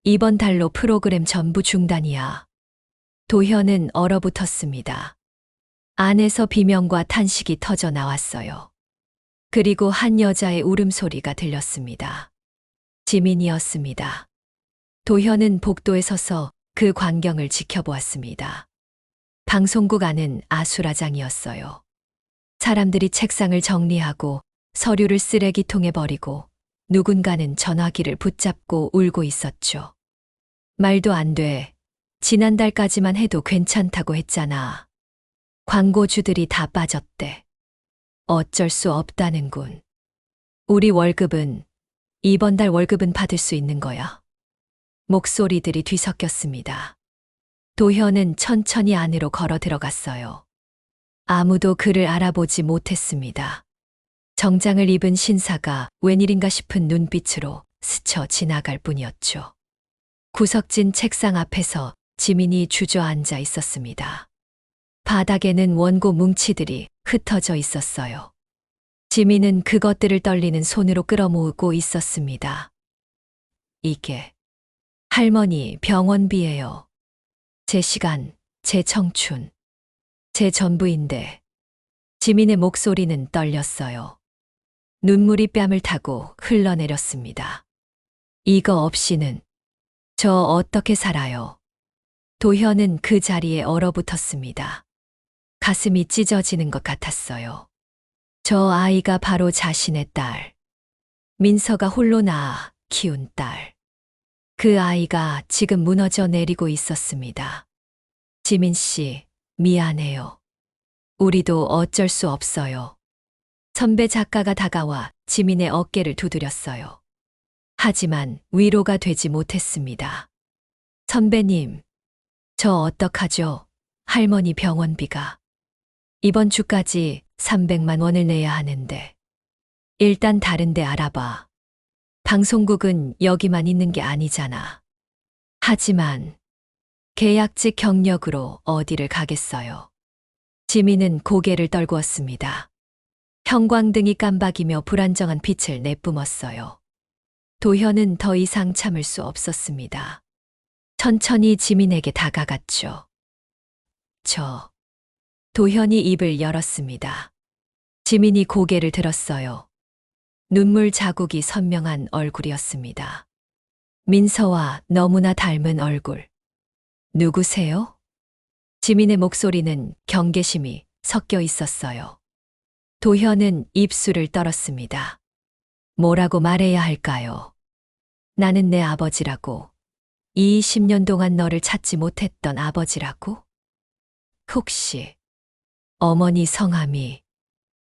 이번 달로 프로그램 전부 중단이야. 도현은 얼어붙었습니다. 안에서 비명과 탄식이 터져 나왔어요. 그리고 한 여자의 울음소리가 들렸습니다. 지민이었습니다. 도현은 복도에 서서 그 광경을 지켜보았습니다. 방송국 안은 아수라장이었어요. 사람들이 책상을 정리하고 서류를 쓰레기통에 버리고 누군가는 전화기를 붙잡고 울고 있었죠. 말도 안 돼. 지난달까지만 해도 괜찮다고 했잖아. 광고주들이 다 빠졌대. 어쩔 수 없다는군. 우리 월급은, 이번 달 월급은 받을 수 있는 거야. 목소리들이 뒤섞였습니다. 도현은 천천히 안으로 걸어 들어갔어요. 아무도 그를 알아보지 못했습니다. 정장을 입은 신사가 웬일인가 싶은 눈빛으로 스쳐 지나갈 뿐이었죠. 구석진 책상 앞에서 지민이 주저앉아 있었습니다. 바닥에는 원고 뭉치들이 흩어져 있었어요. 지민은 그것들을 떨리는 손으로 끌어모으고 있었습니다. 이게 할머니 병원비예요. 제 시간, 제 청춘, 제 전부인데. 지민의 목소리는 떨렸어요. 눈물이 뺨을 타고 흘러내렸습니다. 이거 없이는 저 어떻게 살아요? 도현은 그 자리에 얼어붙었습니다. 가슴이 찢어지는 것 같았어요. 저 아이가 바로 자신의 딸. 민서가 홀로 낳아 키운 딸. 그 아이가 지금 무너져 내리고 있었습니다. 지민 씨, 미안해요. 우리도 어쩔 수 없어요. 선배 작가가 다가와 지민의 어깨를 두드렸어요. 하지만 위로가 되지 못했습니다. 선배님, 저 어떡하죠? 할머니 병원비가. 이번 주까지 300만 원을 내야 하는데. 일단 다른 데 알아봐. 방송국은 여기만 있는 게 아니잖아. 하지만 계약직 경력으로 어디를 가겠어요. 지민은 고개를 떨구었습니다. 형광등이 깜박이며 불안정한 빛을 내뿜었어요. 도현은 더 이상 참을 수 없었습니다. 천천히 지민에게 다가갔죠. 도현이 입을 열었습니다. 지민이 고개를 들었어요. 눈물 자국이 선명한 얼굴이었습니다. 민서와 너무나 닮은 얼굴. 누구세요? 지민의 목소리는 경계심이 섞여 있었어요. 도현은 입술을 떨었습니다. 뭐라고 말해야 할까요? 나는 내 아버지라고. 20년 동안 너를 찾지 못했던 아버지라고? 혹시 어머니 성함이.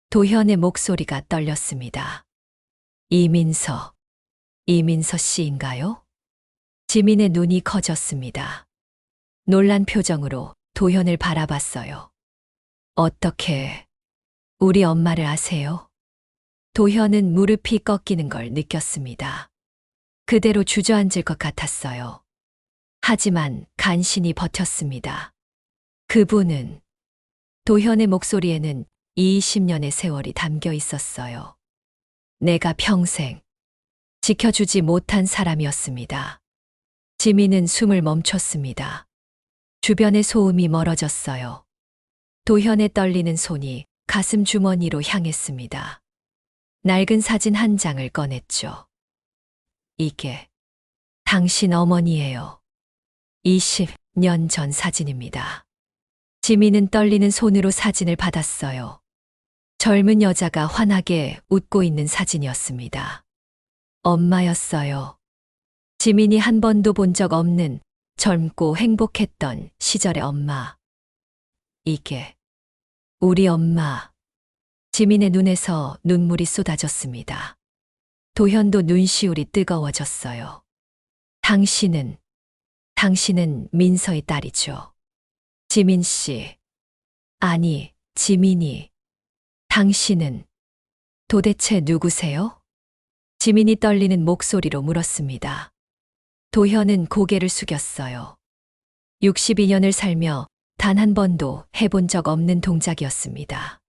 도현의 목소리가 떨렸습니다. 이민서 씨인가요? 지민의 눈이 커졌습니다. 놀란 표정으로 도현을 바라봤어요. 어떻게 우리 엄마를 아세요? 도현은 무릎이 꺾이는 걸 느꼈습니다. 그대로 주저앉을 것 같았어요. 하지만 간신히 버텼습니다. 그분은. 도현의 목소리에는 20년의 세월이 담겨 있었어요. 내가 평생 지켜주지 못한 사람이었습니다. 지민은 숨을 멈췄습니다. 주변의 소음이 멀어졌어요. 도현의 떨리는 손이 가슴 주머니로 향했습니다. 낡은 사진 한 장을 꺼냈죠. 이게 당신 어머니예요. 20년 전 사진입니다. 지민은 떨리는 손으로 사진을 받았어요. 젊은 여자가 환하게 웃고 있는 사진이었습니다. 엄마였어요. 지민이 한 번도 본 적 없는 젊고 행복했던 시절의 엄마. 이게 우리 엄마. 지민의 눈에서 눈물이 쏟아졌습니다. 도현도 눈시울이 뜨거워졌어요. 당신은 민서의 딸이죠. 지민 씨. 아니, 지민이. 당신은 도대체 누구세요? 지민이 떨리는 목소리로 물었습니다. 도현은 고개를 숙였어요. 62년을 살며 단 한 번도 해본 적 없는 동작이었습니다.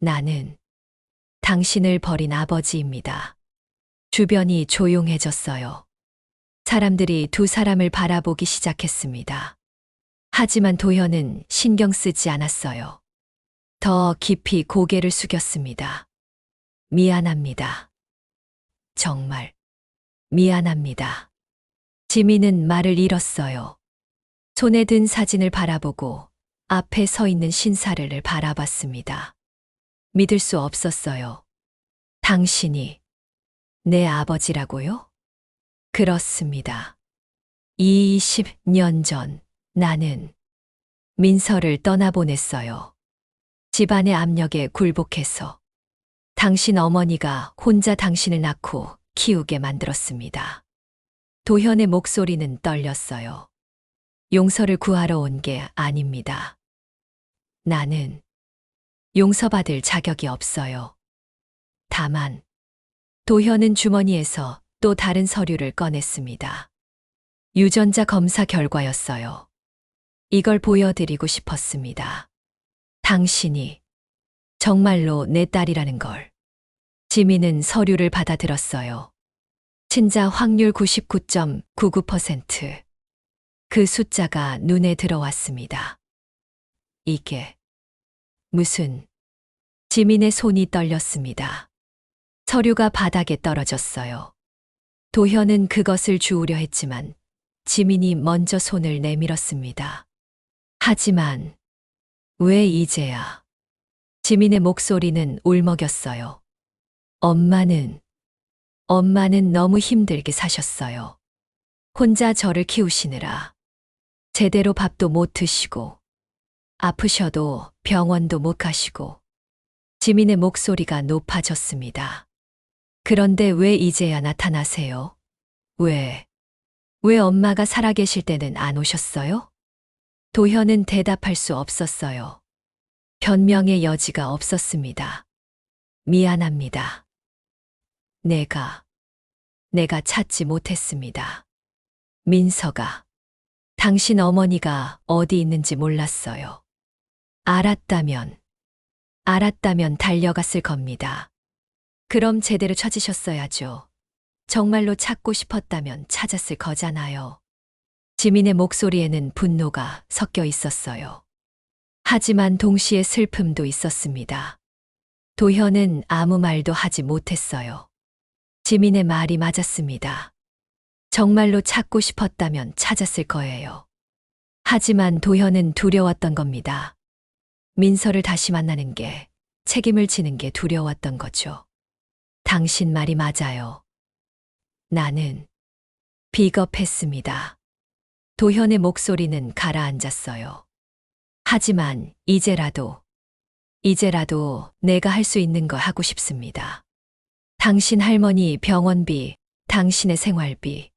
나는 당신을 버린 아버지입니다. 주변이 조용해졌어요. 사람들이 두 사람을 바라보기 시작했습니다. 하지만 도현은 신경 쓰지 않았어요. 더 깊이 고개를 숙였습니다. 미안합니다. 정말 미안합니다. 지민은 말을 잃었어요. 손에 든 사진을 바라보고 앞에 서 있는 신사를 바라봤습니다. 믿을 수 없었어요. 당신이 내 아버지라고요? 그렇습니다. 20년 전 나는 민서를 떠나보냈어요. 집안의 압력에 굴복해서 당신 어머니가 혼자 당신을 낳고 키우게 만들었습니다. 도현의 목소리는 떨렸어요. 용서를 구하러 온 게 아닙니다. 나는 용서받을 자격이 없어요. 다만 도현은 주머니에서 또 다른 서류를 꺼냈습니다. 유전자 검사 결과였어요. 이걸 보여드리고 싶었습니다. 당신이 정말로 내 딸이라는 걸. 지민은 서류를 받아들었어요. 친자 확률 99.99%. 그 숫자가 눈에 들어왔습니다. 이게 무슨... 지민의 손이 떨렸습니다. 서류가 바닥에 떨어졌어요. 도현은 그것을 주우려 했지만 지민이 먼저 손을 내밀었습니다. 하지만 왜 이제야? 지민의 목소리는 울먹였어요. 엄마는 너무 힘들게 사셨어요. 혼자 저를 키우시느라 제대로 밥도 못 드시고 아프셔도 병원도 못 가시고. 지민의 목소리가 높아졌습니다. 그런데 왜 이제야 나타나세요? 왜 엄마가 살아계실 때는 안 오셨어요? 도현은 대답할 수 없었어요. 변명의 여지가 없었습니다. 미안합니다. 내가 찾지 못했습니다. 민서가 당신 어머니가 어디 있는지 몰랐어요. 알았다면 달려갔을 겁니다. 그럼 제대로 찾으셨어야죠. 정말로 찾고 싶었다면 찾았을 거잖아요. 지민의 목소리에는 분노가 섞여 있었어요. 하지만 동시에 슬픔도 있었습니다. 도현은 아무 말도 하지 못했어요. 지민의 말이 맞았습니다. 정말로 찾고 싶었다면 찾았을 거예요. 하지만 도현은 두려웠던 겁니다. 민서를 다시 만나는 게, 책임을 지는 게 두려웠던 거죠. 당신 말이 맞아요. 나는 비겁했습니다. 도현의 목소리는 가라앉았어요. 하지만 이제라도 내가 할 수 있는 거 하고 싶습니다. 당신 할머니 병원비, 당신의 생활비,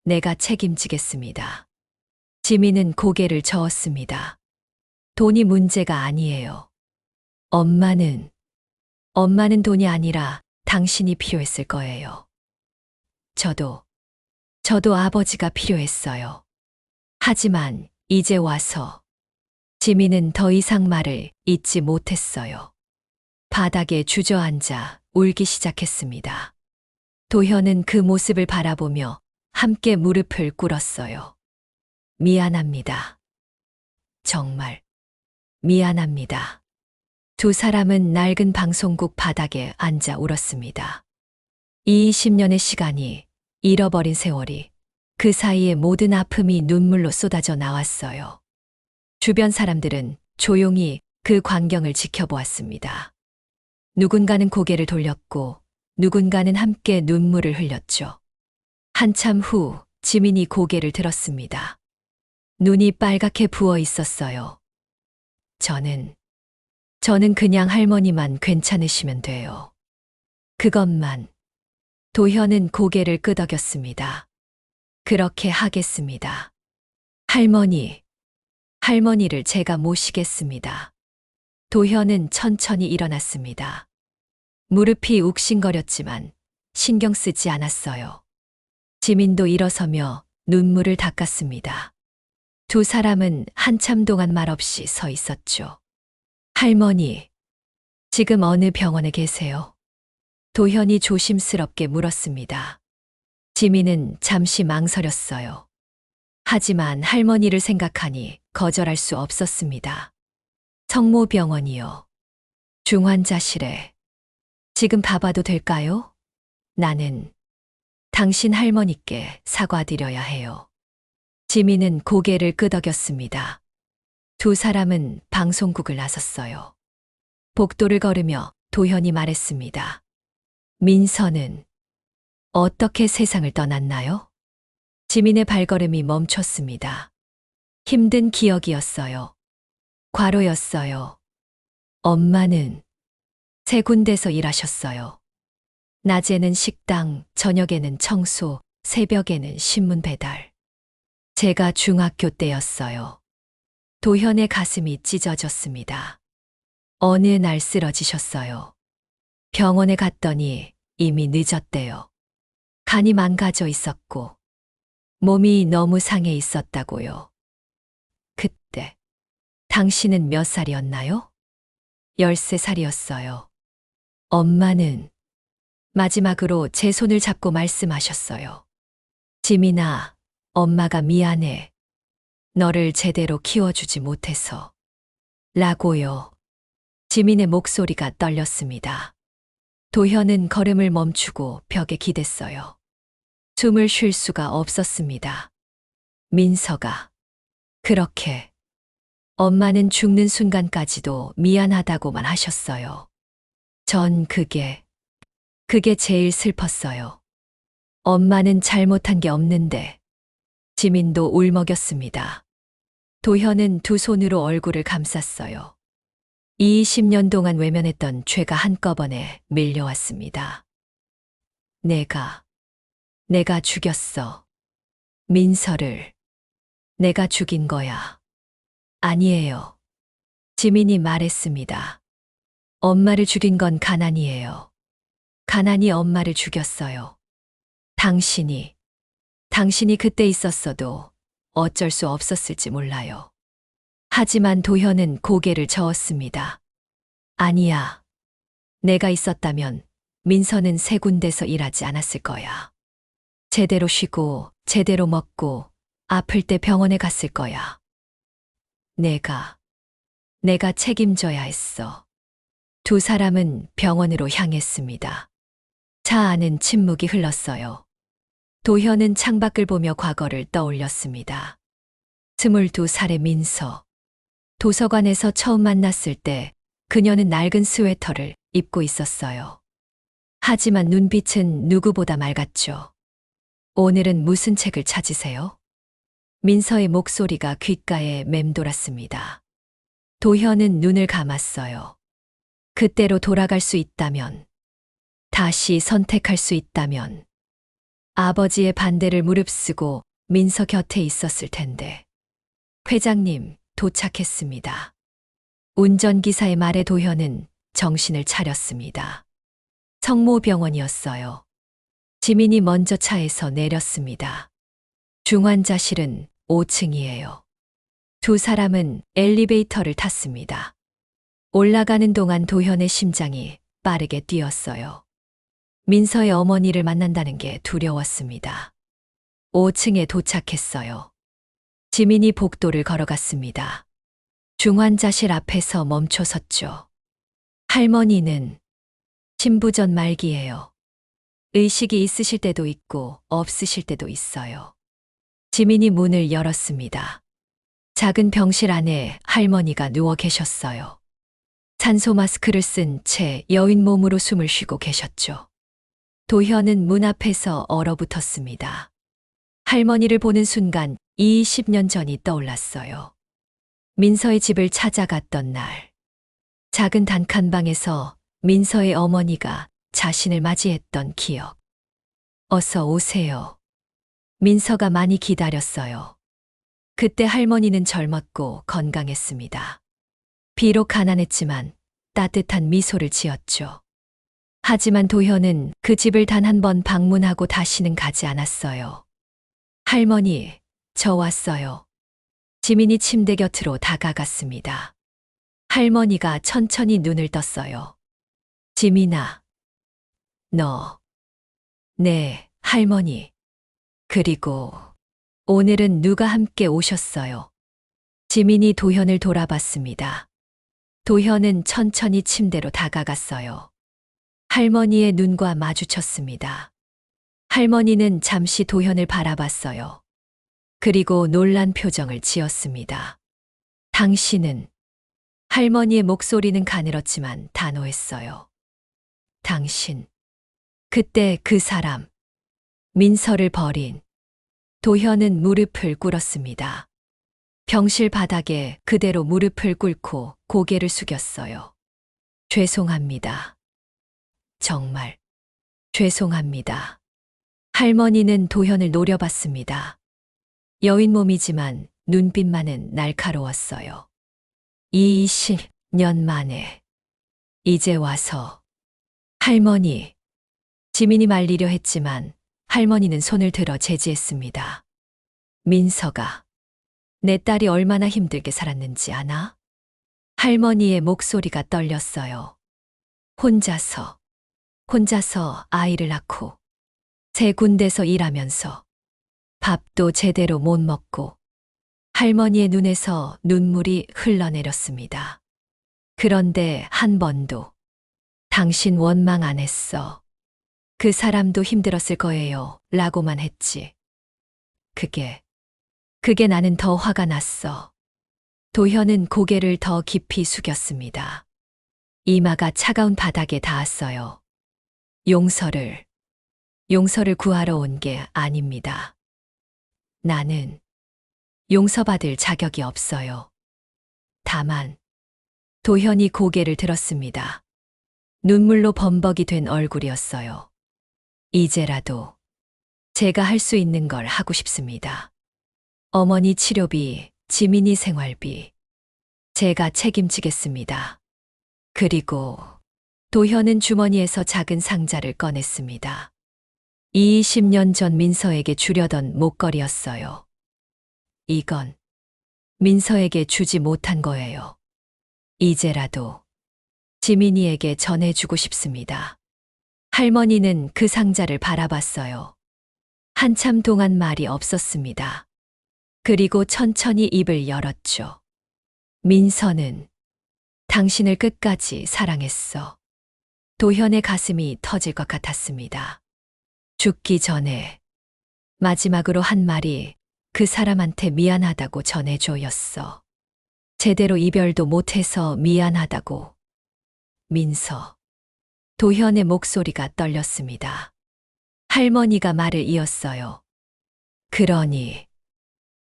내가 책임지겠습니다. 지민은 고개를 저었습니다. 돈이 문제가 아니에요. 엄마는 돈이 아니라 당신이 필요했을 거예요. 저도 아버지가 필요했어요. 하지만 이제 와서 지민은 더 이상 말을 잇지 못했어요. 바닥에 주저앉아 울기 시작했습니다. 도현은 그 모습을 바라보며 함께 무릎을 꿇었어요. 미안합니다. 정말 미안합니다. 두 사람은 낡은 방송국 바닥에 앉아 울었습니다. 20년의 시간이, 잃어버린 세월이, 그 사이에 모든 아픔이 눈물로 쏟아져 나왔어요. 주변 사람들은 조용히 그 광경을 지켜보았습니다. 누군가는 고개를 돌렸고 누군가는 함께 눈물을 흘렸죠. 한참 후 지민이 고개를 들었습니다. 눈이 빨갛게 부어 있었어요. 저는 그냥 할머니만 괜찮으시면 돼요. 그것만. 도현은 고개를 끄덕였습니다. 그렇게 하겠습니다. 할머니를 제가 모시겠습니다. 도현은 천천히 일어났습니다. 무릎이 욱신거렸지만 신경 쓰지 않았어요. 지민도 일어서며 눈물을 닦았습니다. 두 사람은 한참 동안 말없이 서 있었죠. 할머니, 지금 어느 병원에 계세요? 도현이 조심스럽게 물었습니다. 지민은 잠시 망설였어요. 하지만 할머니를 생각하니 거절할 수 없었습니다. 성모병원이요. 중환자실에. 지금 가봐도 될까요? 나는 당신 할머니께 사과드려야 해요. 지민은 고개를 끄덕였습니다. 두 사람은 방송국을 나섰어요. 복도를 걸으며 도현이 말했습니다. 민서는 어떻게 세상을 떠났나요? 지민의 발걸음이 멈췄습니다. 힘든 기억이었어요. 과로였어요. 엄마는 세 군데서 일하셨어요. 낮에는 식당, 저녁에는 청소, 새벽에는 신문 배달. 제가 중학교 때였어요. 도현의 가슴이 찢어졌습니다. 어느 날 쓰러지셨어요. 병원에 갔더니 이미 늦었대요. 간이 망가져 있었고 몸이 너무 상해 있었다고요. 그때 당신은 몇 살이었나요? 13살이었어요. 엄마는 마지막으로 제 손을 잡고 말씀하셨어요. 지민아, 엄마가 미안해. 너를 제대로 키워주지 못해서. 라고요. 지민의 목소리가 떨렸습니다. 도현은 걸음을 멈추고 벽에 기댔어요. 숨을 쉴 수가 없었습니다. 민서가 그렇게 엄마는 죽는 순간까지도 미안하다고만 하셨어요. 전 그게 제일 슬펐어요. 엄마는 잘못한 게 없는데. 지민도 울먹였습니다. 도현은 두 손으로 얼굴을 감쌌어요. 20년 동안 외면했던 죄가 한꺼번에 밀려왔습니다. 내가 죽였어. 민서를. 내가 죽인 거야. 아니에요. 지민이 말했습니다. 엄마를 죽인 건 가난이에요. 가난이 엄마를 죽였어요. 당신이 그때 있었어도 어쩔 수 없었을지 몰라요. 하지만 도현은 고개를 저었습니다. 아니야. 내가 있었다면 민서는 세 군데서 일하지 않았을 거야. 제대로 쉬고 제대로 먹고 아플 때 병원에 갔을 거야. 내가 책임져야 했어. 두 사람은 병원으로 향했습니다. 차 안은 침묵이 흘렀어요. 도현은 창밖을 보며 과거를 떠올렸습니다. 22살의 민서. 도서관에서 처음 만났을 때 그녀는 낡은 스웨터를 입고 있었어요. 하지만 눈빛은 누구보다 맑았죠. 오늘은 무슨 책을 찾으세요? 민서의 목소리가 귓가에 맴돌았습니다. 도현은 눈을 감았어요. 그때로 돌아갈 수 있다면, 다시 선택할 수 있다면, 아버지의 반대를 무릅쓰고 민서 곁에 있었을 텐데. 회장님, 도착했습니다. 운전기사의 말에 도현은 정신을 차렸습니다. 성모병원이었어요. 지민이 먼저 차에서 내렸습니다. 중환자실은 5층이에요. 두 사람은 엘리베이터를 탔습니다. 올라가는 동안 도현의 심장이 빠르게 뛰었어요. 민서의 어머니를 만난다는 게 두려웠습니다. 5층에 도착했어요. 지민이 복도를 걸어갔습니다. 중환자실 앞에서 멈춰 섰죠. 할머니는 신부전 말기예요. 의식이 있으실 때도 있고 없으실 때도 있어요. 지민이 문을 열었습니다. 작은 병실 안에 할머니가 누워 계셨어요. 산소 마스크를 쓴 채 여인 몸으로 숨을 쉬고 계셨죠. 도현은 문 앞에서 얼어붙었습니다. 할머니를 보는 순간 20년 전이 떠올랐어요. 민서의 집을 찾아갔던 날. 작은 단칸방에서 민서의 어머니가 자신을 맞이했던 기억. 어서 오세요. 민서가 많이 기다렸어요. 그때 할머니는 젊었고 건강했습니다. 비록 가난했지만 따뜻한 미소를 지었죠. 하지만 도현은 그 집을 단 한 번 방문하고 다시는 가지 않았어요. 할머니, 저 왔어요. 지민이 침대 곁으로 다가갔습니다. 할머니가 천천히 눈을 떴어요. 지민아, 너. 네, 할머니. 그리고 오늘은 누가 함께 오셨어요? 지민이 도현을 돌아봤습니다. 도현은 천천히 침대로 다가갔어요. 할머니의 눈과 마주쳤습니다. 할머니는 잠시 도현을 바라봤어요. 그리고 놀란 표정을 지었습니다. 당신은, 할머니의 목소리는 가늘었지만 단호했어요. 당신, 그때 그 사람, 민서를 버린. 도현은 무릎을 꿇었습니다. 병실 바닥에 그대로 무릎을 꿇고 고개를 숙였어요. 죄송합니다. 정말 죄송합니다. 할머니는 도현을 노려봤습니다. 여인 몸이지만 눈빛만은 날카로웠어요. 20년 만에 이제 와서. 할머니. 지민이 말리려 했지만 할머니는 손을 들어 제지했습니다. 민서가 내 딸이 얼마나 힘들게 살았는지 아나? 할머니의 목소리가 떨렸어요. 혼자서 아이를 낳고 새 군대서 일하면서 밥도 제대로 못 먹고. 할머니의 눈에서 눈물이 흘러내렸습니다. 그런데 한 번도 당신 원망 안 했어. 그 사람도 힘들었을 거예요. 라고만 했지. 그게 나는 더 화가 났어. 도현은 고개를 더 깊이 숙였습니다. 이마가 차가운 바닥에 닿았어요. 용서를 구하러 온 게 아닙니다. 나는 용서받을 자격이 없어요. 다만, 도현이 고개를 들었습니다. 눈물로 범벅이 된 얼굴이었어요. 이제라도 제가 할 수 있는 걸 하고 싶습니다. 어머니 치료비, 지민이 생활비, 제가 책임지겠습니다. 그리고 도현은 주머니에서 작은 상자를 꺼냈습니다. 20년 전 민서에게 주려던 목걸이였어요. 이건 민서에게 주지 못한 거예요. 이제라도 지민이에게 전해주고 싶습니다. 할머니는 그 상자를 바라봤어요. 한참 동안 말이 없었습니다. 그리고 천천히 입을 열었죠. 민서는 당신을 끝까지 사랑했어. 도현의 가슴이 터질 것 같았습니다. 죽기 전에 마지막으로 한 말이 그 사람한테 미안하다고 전해줘였어. 제대로 이별도 못해서 미안하다고. 민서. 도현의 목소리가 떨렸습니다. 할머니가 말을 이었어요. 그러니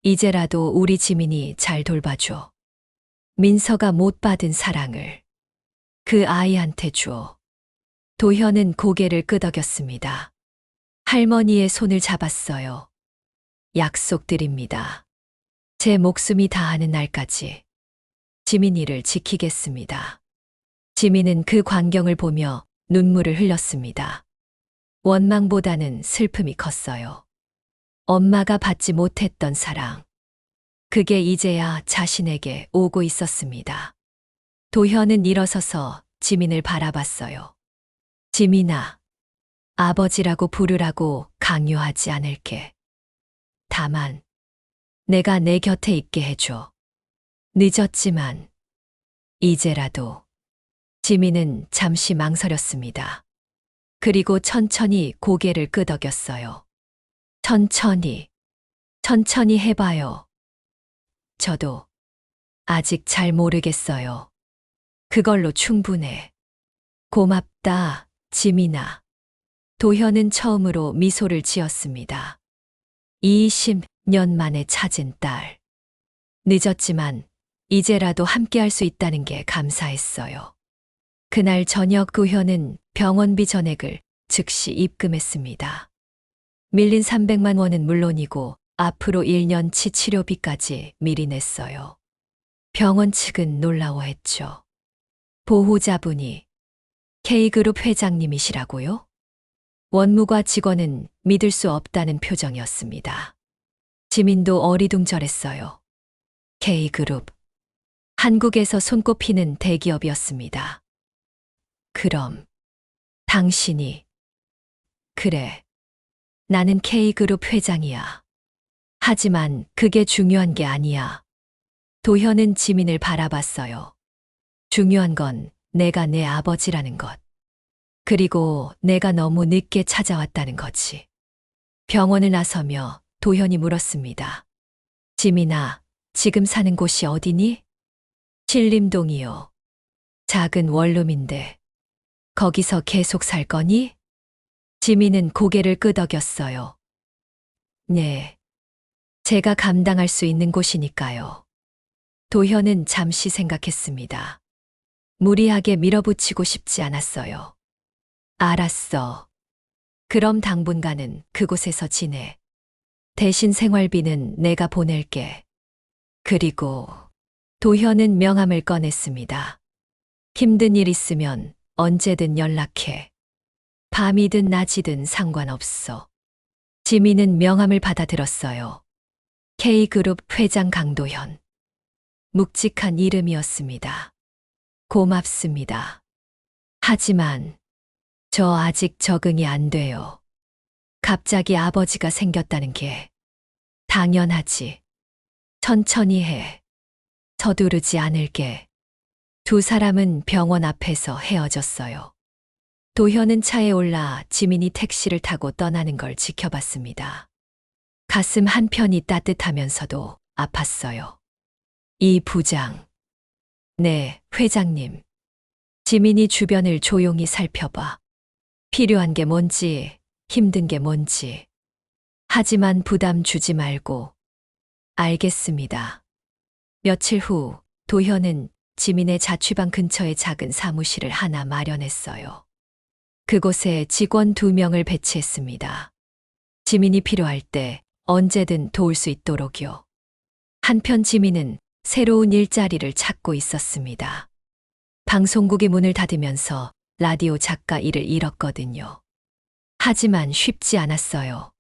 이제라도 우리 지민이 잘 돌봐줘. 민서가 못 받은 사랑을 그 아이한테 줘. 도현은 고개를 끄덕였습니다. 할머니의 손을 잡았어요. 약속드립니다. 제 목숨이 다하는 날까지 지민이를 지키겠습니다. 지민은 그 광경을 보며 눈물을 흘렸습니다. 원망보다는 슬픔이 컸어요. 엄마가 받지 못했던 사랑. 그게 이제야 자신에게 오고 있었습니다. 도현은 일어서서 지민을 바라봤어요. 지민아, 아버지라고 부르라고 강요하지 않을게. 다만, 내가 내 곁에 있게 해줘. 늦었지만, 이제라도. 지민은 잠시 망설였습니다. 그리고 천천히 고개를 끄덕였어요. 천천히 해봐요. 저도 아직 잘 모르겠어요. 그걸로 충분해. 고맙다, 지민아. 도현은 처음으로 미소를 지었습니다. 20년 만에 찾은 딸. 늦었지만 이제라도 함께할 수 있다는 게 감사했어요. 그날 저녁 도현은 병원비 전액을 즉시 입금했습니다. 밀린 300만 원은 물론이고 앞으로 1년치 치료비까지 미리 냈어요. 병원 측은 놀라워했죠. 보호자분이 K그룹 회장님이시라고요? 원무과 직원은 믿을 수 없다는 표정이었습니다. 지민도 어리둥절했어요. K그룹. 한국에서 손꼽히는 대기업이었습니다. 그럼 당신이. 그래. 나는 K그룹 회장이야. 하지만 그게 중요한 게 아니야. 도현은 지민을 바라봤어요. 중요한 건 내가 내 아버지라는 것. 그리고 내가 너무 늦게 찾아왔다는 거지. 병원을 나서며 도현이 물었습니다. 지민아, 지금 사는 곳이 어디니? 신림동이요. 작은 원룸인데 거기서 계속 살 거니? 지민은 고개를 끄덕였어요. 네. 제가 감당할 수 있는 곳이니까요. 도현은 잠시 생각했습니다. 무리하게 밀어붙이고 싶지 않았어요. 알았어. 그럼 당분간은 그곳에서 지내. 대신 생활비는 내가 보낼게. 그리고 도현은 명함을 꺼냈습니다. 힘든 일 있으면 언제든 연락해. 밤이든 낮이든 상관없어. 지민은 명함을 받아들었어요. K그룹 회장 강도현. 묵직한 이름이었습니다. 고맙습니다. 하지만 저 아직 적응이 안 돼요. 갑자기 아버지가 생겼다는 게 당연하지. 천천히 해. 서두르지 않을게. 두 사람은 병원 앞에서 헤어졌어요. 도현은 차에 올라 지민이 택시를 타고 떠나는 걸 지켜봤습니다. 가슴 한편이 따뜻하면서도 아팠어요. 이 부장. 네, 회장님. 지민이 주변을 조용히 살펴봐. 필요한 게 뭔지, 힘든 게 뭔지. 하지만 부담 주지 말고. 알겠습니다. 며칠 후 도현은 지민의 자취방 근처에 작은 사무실을 하나 마련했어요. 그곳에 직원 2명을 배치했습니다. 지민이 필요할 때 언제든 도울 수 있도록요. 한편 지민은 새로운 일자리를 찾고 있었습니다. 방송국이 문을 닫으면서 라디오 작가 일을 잃었거든요. 하지만 쉽지 않았어요.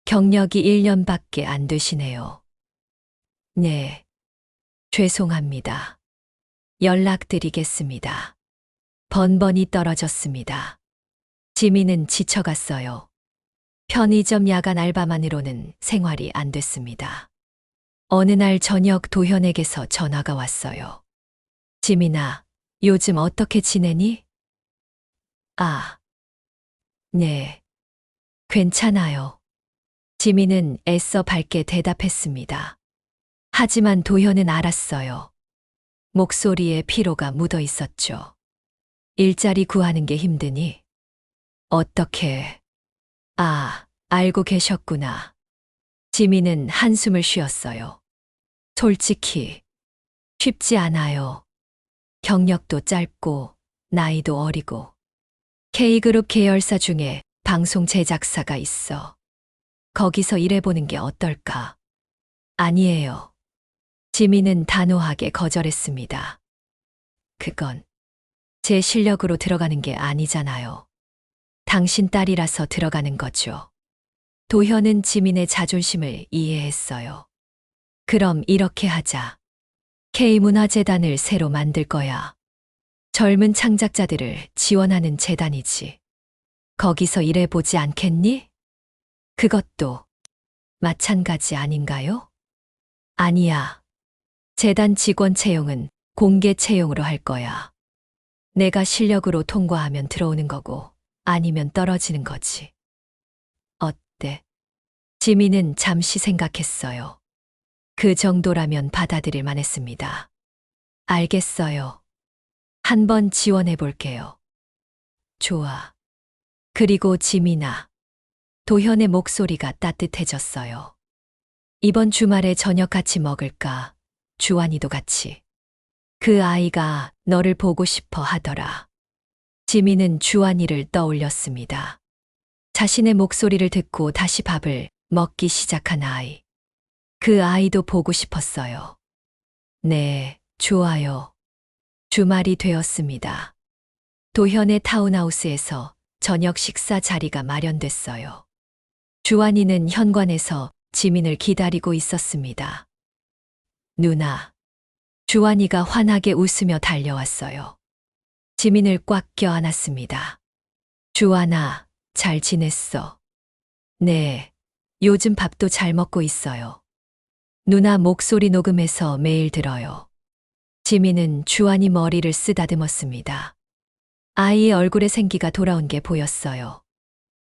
경력이 1년밖에 안 되시네요. 네. 죄송합니다. 연락드리겠습니다. 번번이 떨어졌습니다. 지민은 지쳐갔어요. 편의점 야간 알바만으로는 생활이 안 됐습니다. 어느 날 저녁 도현에게서 전화가 왔어요. 지민아, 요즘 어떻게 지내니? 아, 네. 괜찮아요. 지민은 애써 밝게 대답했습니다. 하지만 도현은 알았어요. 목소리에 피로가 묻어 있었죠. 일자리 구하는 게 힘드니? 어떻게? 아, 알고 계셨구나. 지민은 한숨을 쉬었어요. 솔직히 쉽지 않아요. 경력도 짧고 나이도 어리고. K그룹 계열사 중에 방송 제작사가 있어. 거기서 일해보는 게 어떨까? 아니에요. 지민은 단호하게 거절했습니다. 그건 제 실력으로 들어가는 게 아니잖아요. 당신 딸이라서 들어가는 거죠. 도현은 지민의 자존심을 이해했어요. 그럼 이렇게 하자. K문화재단을 새로 만들 거야. 젊은 창작자들을 지원하는 재단이지. 거기서 일해보지 않겠니? 그것도 마찬가지 아닌가요? 아니야. 재단 직원 채용은 공개 채용으로 할 거야. 내가 실력으로 통과하면 들어오는 거고 아니면 떨어지는 거지. 어때? 지민은 잠시 생각했어요. 그 정도라면 받아들일 만했습니다. 알겠어요. 한번 지원해 볼게요. 좋아. 그리고 지민아. 도현의 목소리가 따뜻해졌어요. 이번 주말에 저녁 같이 먹을까? 주환이도 같이. 그 아이가 너를 보고 싶어 하더라. 지민은 주환이를 떠올렸습니다. 자신의 목소리를 듣고 다시 밥을 먹기 시작한 아이. 그 아이도 보고 싶었어요. 네, 좋아요. 주말이 되었습니다. 도현의 타운하우스에서 저녁 식사 자리가 마련됐어요. 주환이는 현관에서 지민을 기다리고 있었습니다. 누나. 주환이가 환하게 웃으며 달려왔어요. 지민을 꽉 껴안았습니다. 주환아, 잘 지냈어? 네, 요즘 밥도 잘 먹고 있어요. 누나 목소리 녹음해서 매일 들어요. 지민은 주환이 머리를 쓰다듬었습니다. 아이의 얼굴에 생기가 돌아온 게 보였어요.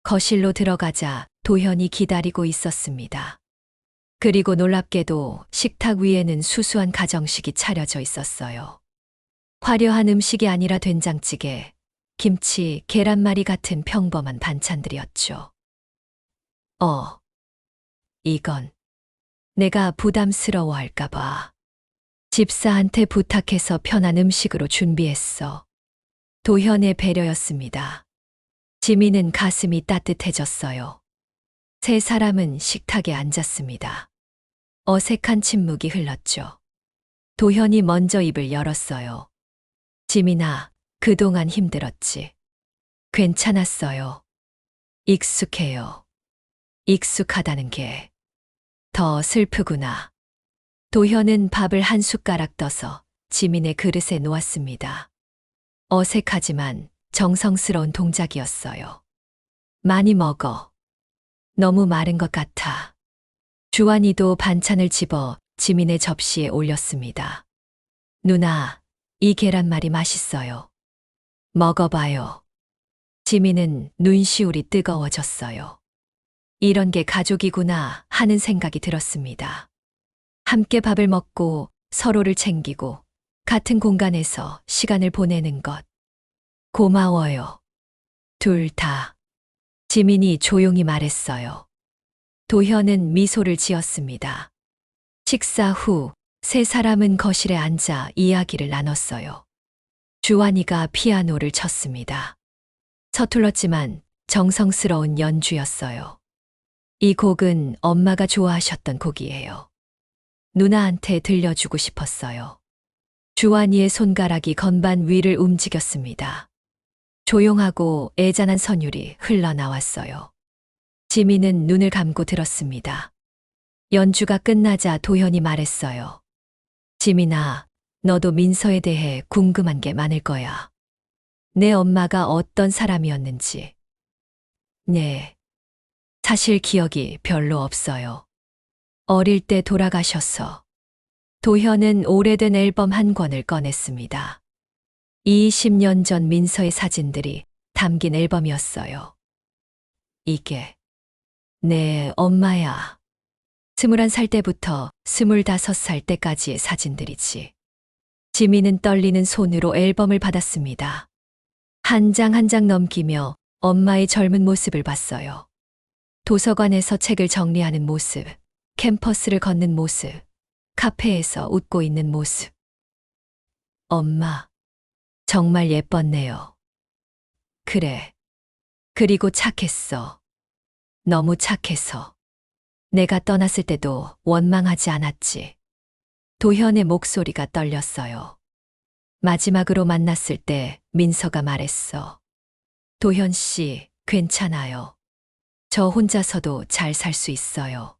거실로 들어가자 도현이 기다리고 있었습니다. 그리고 놀랍게도 식탁 위에는 수수한 가정식이 차려져 있었어요. 화려한 음식이 아니라 된장찌개, 김치, 계란말이 같은 평범한 반찬들이었죠. 이건 내가 부담스러워할까봐. 집사한테 부탁해서 편한 음식으로 준비했어. 도현의 배려였습니다. 지민은 가슴이 따뜻해졌어요. 세 사람은 식탁에 앉았습니다. 어색한 침묵이 흘렀죠. 도현이 먼저 입을 열었어요. 지민아, 그동안 힘들었지. 괜찮았어요. 익숙해요. 익숙하다는 게 더 슬프구나. 도현은 밥을 한 숟가락 떠서 지민의 그릇에 놓았습니다. 어색하지만 정성스러운 동작이었어요. 많이 먹어. 너무 마른 것 같아. 주환이도 반찬을 집어 지민의 접시에 올렸습니다. 누나, 이 계란말이 맛있어요. 먹어봐요. 지민은 눈시울이 뜨거워졌어요. 이런 게 가족이구나 하는 생각이 들었습니다. 함께 밥을 먹고 서로를 챙기고 같은 공간에서 시간을 보내는 것. 고마워요. 둘 다. 지민이 조용히 말했어요. 도현은 미소를 지었습니다. 식사 후 세 사람은 거실에 앉아 이야기를 나눴어요. 주환이가 피아노를 쳤습니다. 서툴렀지만 정성스러운 연주였어요. 이 곡은 엄마가 좋아하셨던 곡이에요. 누나한테 들려주고 싶었어요. 주환이의 손가락이 건반 위를 움직였습니다. 조용하고 애잔한 선율이 흘러나왔어요. 지민은 눈을 감고 들었습니다. 연주가 끝나자 도현이 말했어요. 지민아, 너도 민서에 대해 궁금한 게 많을 거야. 내 엄마가 어떤 사람이었는지. 네. 사실 기억이 별로 없어요. 어릴 때 돌아가셔서. 도현은 오래된 앨범 한 권을 꺼냈습니다. 20년 전 민서의 사진들이 담긴 앨범이었어요. 이게 내 엄마야. 21살 때부터 25살 때까지의 사진들이지. 지민은 떨리는 손으로 앨범을 받았습니다. 한 장 한 장 넘기며 엄마의 젊은 모습을 봤어요. 도서관에서 책을 정리하는 모습, 캠퍼스를 걷는 모습, 카페에서 웃고 있는 모습. 엄마, 정말 예뻤네요. 그래. 그리고 착했어. 너무 착해서. 내가 떠났을 때도 원망하지 않았지. 도현의 목소리가 떨렸어요. 마지막으로 만났을 때 민서가 말했어. 도현 씨, 괜찮아요. 저 혼자서도 잘 살 수 있어요.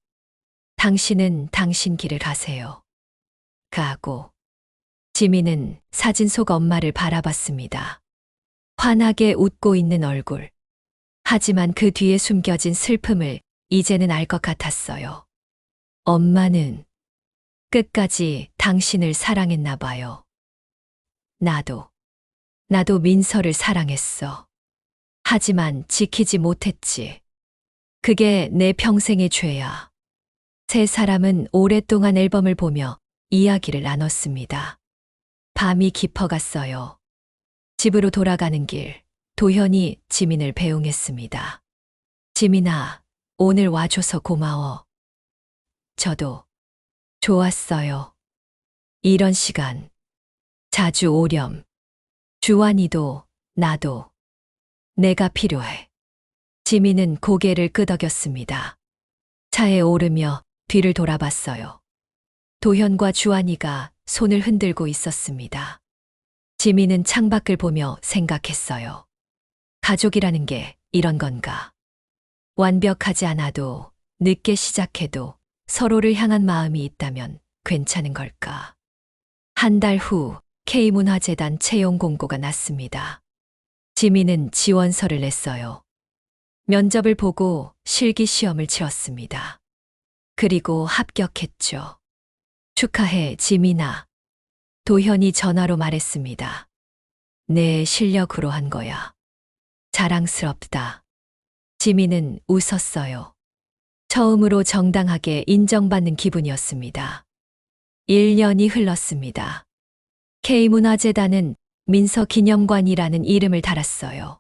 당신은 당신 길을 가세요. 가고. 지민은 사진 속 엄마를 바라봤습니다. 환하게 웃고 있는 얼굴. 하지만 그 뒤에 숨겨진 슬픔을 이제는 알 것 같았어요. 엄마는 끝까지 당신을 사랑했나 봐요. 나도 민서를 사랑했어. 하지만 지키지 못했지. 그게 내 평생의 죄야. 세 사람은 오랫동안 앨범을 보며 이야기를 나눴습니다. 밤이 깊어갔어요. 집으로 돌아가는 길, 도현이 지민을 배웅했습니다. 지민아, 오늘 와줘서 고마워. 저도 좋았어요. 이런 시간 자주 오렴. 주환이도 나도 내가 필요해. 지민은 고개를 끄덕였습니다. 차에 오르며 뒤를 돌아봤어요. 도현과 주환이가 손을 흔들고 있었습니다. 지민은 창밖을 보며 생각했어요. 가족이라는 게 이런 건가? 완벽하지 않아도 늦게 시작해도 서로를 향한 마음이 있다면 괜찮은 걸까? 한 달 후 K문화재단 채용 공고가 났습니다. 지민은 지원서를 냈어요. 면접을 보고 실기 시험을 치렀습니다. 그리고 합격했죠. 축하해, 지민아. 도현이 전화로 말했습니다. 내 실력으로 한 거야. 자랑스럽다. 지민은 웃었어요. 처음으로 정당하게 인정받는 기분이었습니다. 1년이 흘렀습니다. K문화재단은 민서기념관이라는 이름을 달았어요.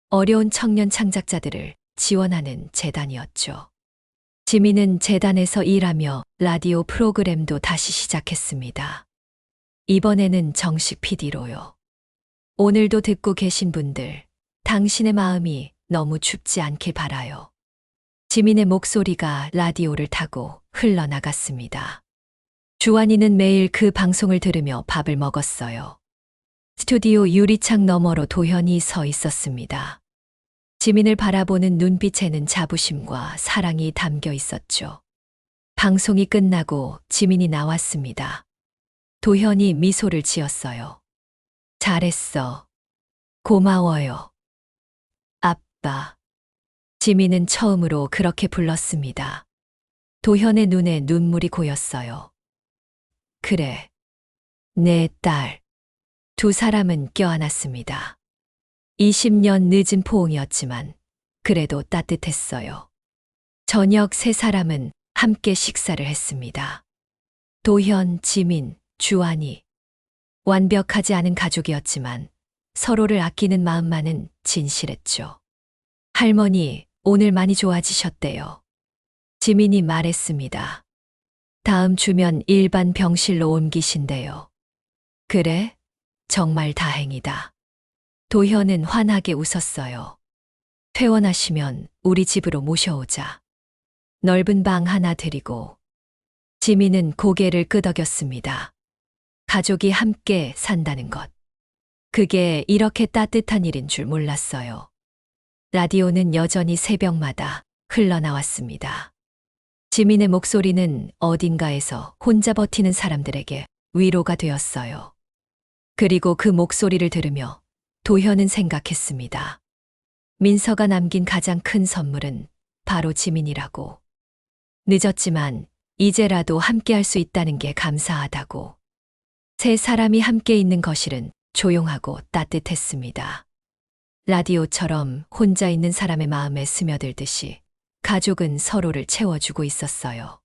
어려운 청년 창작자들을 지원하는 재단이었죠. 지민은 재단에서 일하며 라디오 프로그램도 다시 시작했습니다. 이번에는 정식 PD로요. 오늘도 듣고 계신 분들, 당신의 마음이 너무 춥지 않길 바라요. 지민의 목소리가 라디오를 타고 흘러나갔습니다. 주환이는 매일 그 방송을 들으며 밥을 먹었어요. 스튜디오 유리창 너머로 도현이 서 있었습니다. 지민을 바라보는 눈빛에는 자부심과 사랑이 담겨 있었죠. 방송이 끝나고 지민이 나왔습니다. 도현이 미소를 지었어요. 잘했어. 고마워요. 아빠. 지민은 처음으로 그렇게 불렀습니다. 도현의 눈에 눈물이 고였어요. 그래. 내 딸. 두 사람은 껴안았습니다. 20년 늦은 포옹이었지만 그래도 따뜻했어요. 저녁 세 사람은 함께 식사를 했습니다. 도현, 지민, 주환이. 완벽하지 않은 가족이었지만 서로를 아끼는 마음만은 진실했죠. 할머니, 오늘 많이 좋아지셨대요. 지민이 말했습니다. 다음 주면 일반 병실로 옮기신대요. 그래? 정말 다행이다. 도현은 환하게 웃었어요. 퇴원하시면 우리 집으로 모셔오자. 넓은 방 하나 드리고. 지민은 고개를 끄덕였습니다. 가족이 함께 산다는 것. 그게 이렇게 따뜻한 일인 줄 몰랐어요. 라디오는 여전히 새벽마다 흘러나왔습니다. 지민의 목소리는 어딘가에서 혼자 버티는 사람들에게 위로가 되었어요. 그리고 그 목소리를 들으며 도현은 생각했습니다. 민서가 남긴 가장 큰 선물은 바로 지민이라고. 늦었지만 이제라도 함께 할 수 있다는 게 감사하다고. 세 사람이 함께 있는 거실은 조용하고 따뜻했습니다. 라디오처럼 혼자 있는 사람의 마음에 스며들듯이 가족은 서로를 채워주고 있었어요.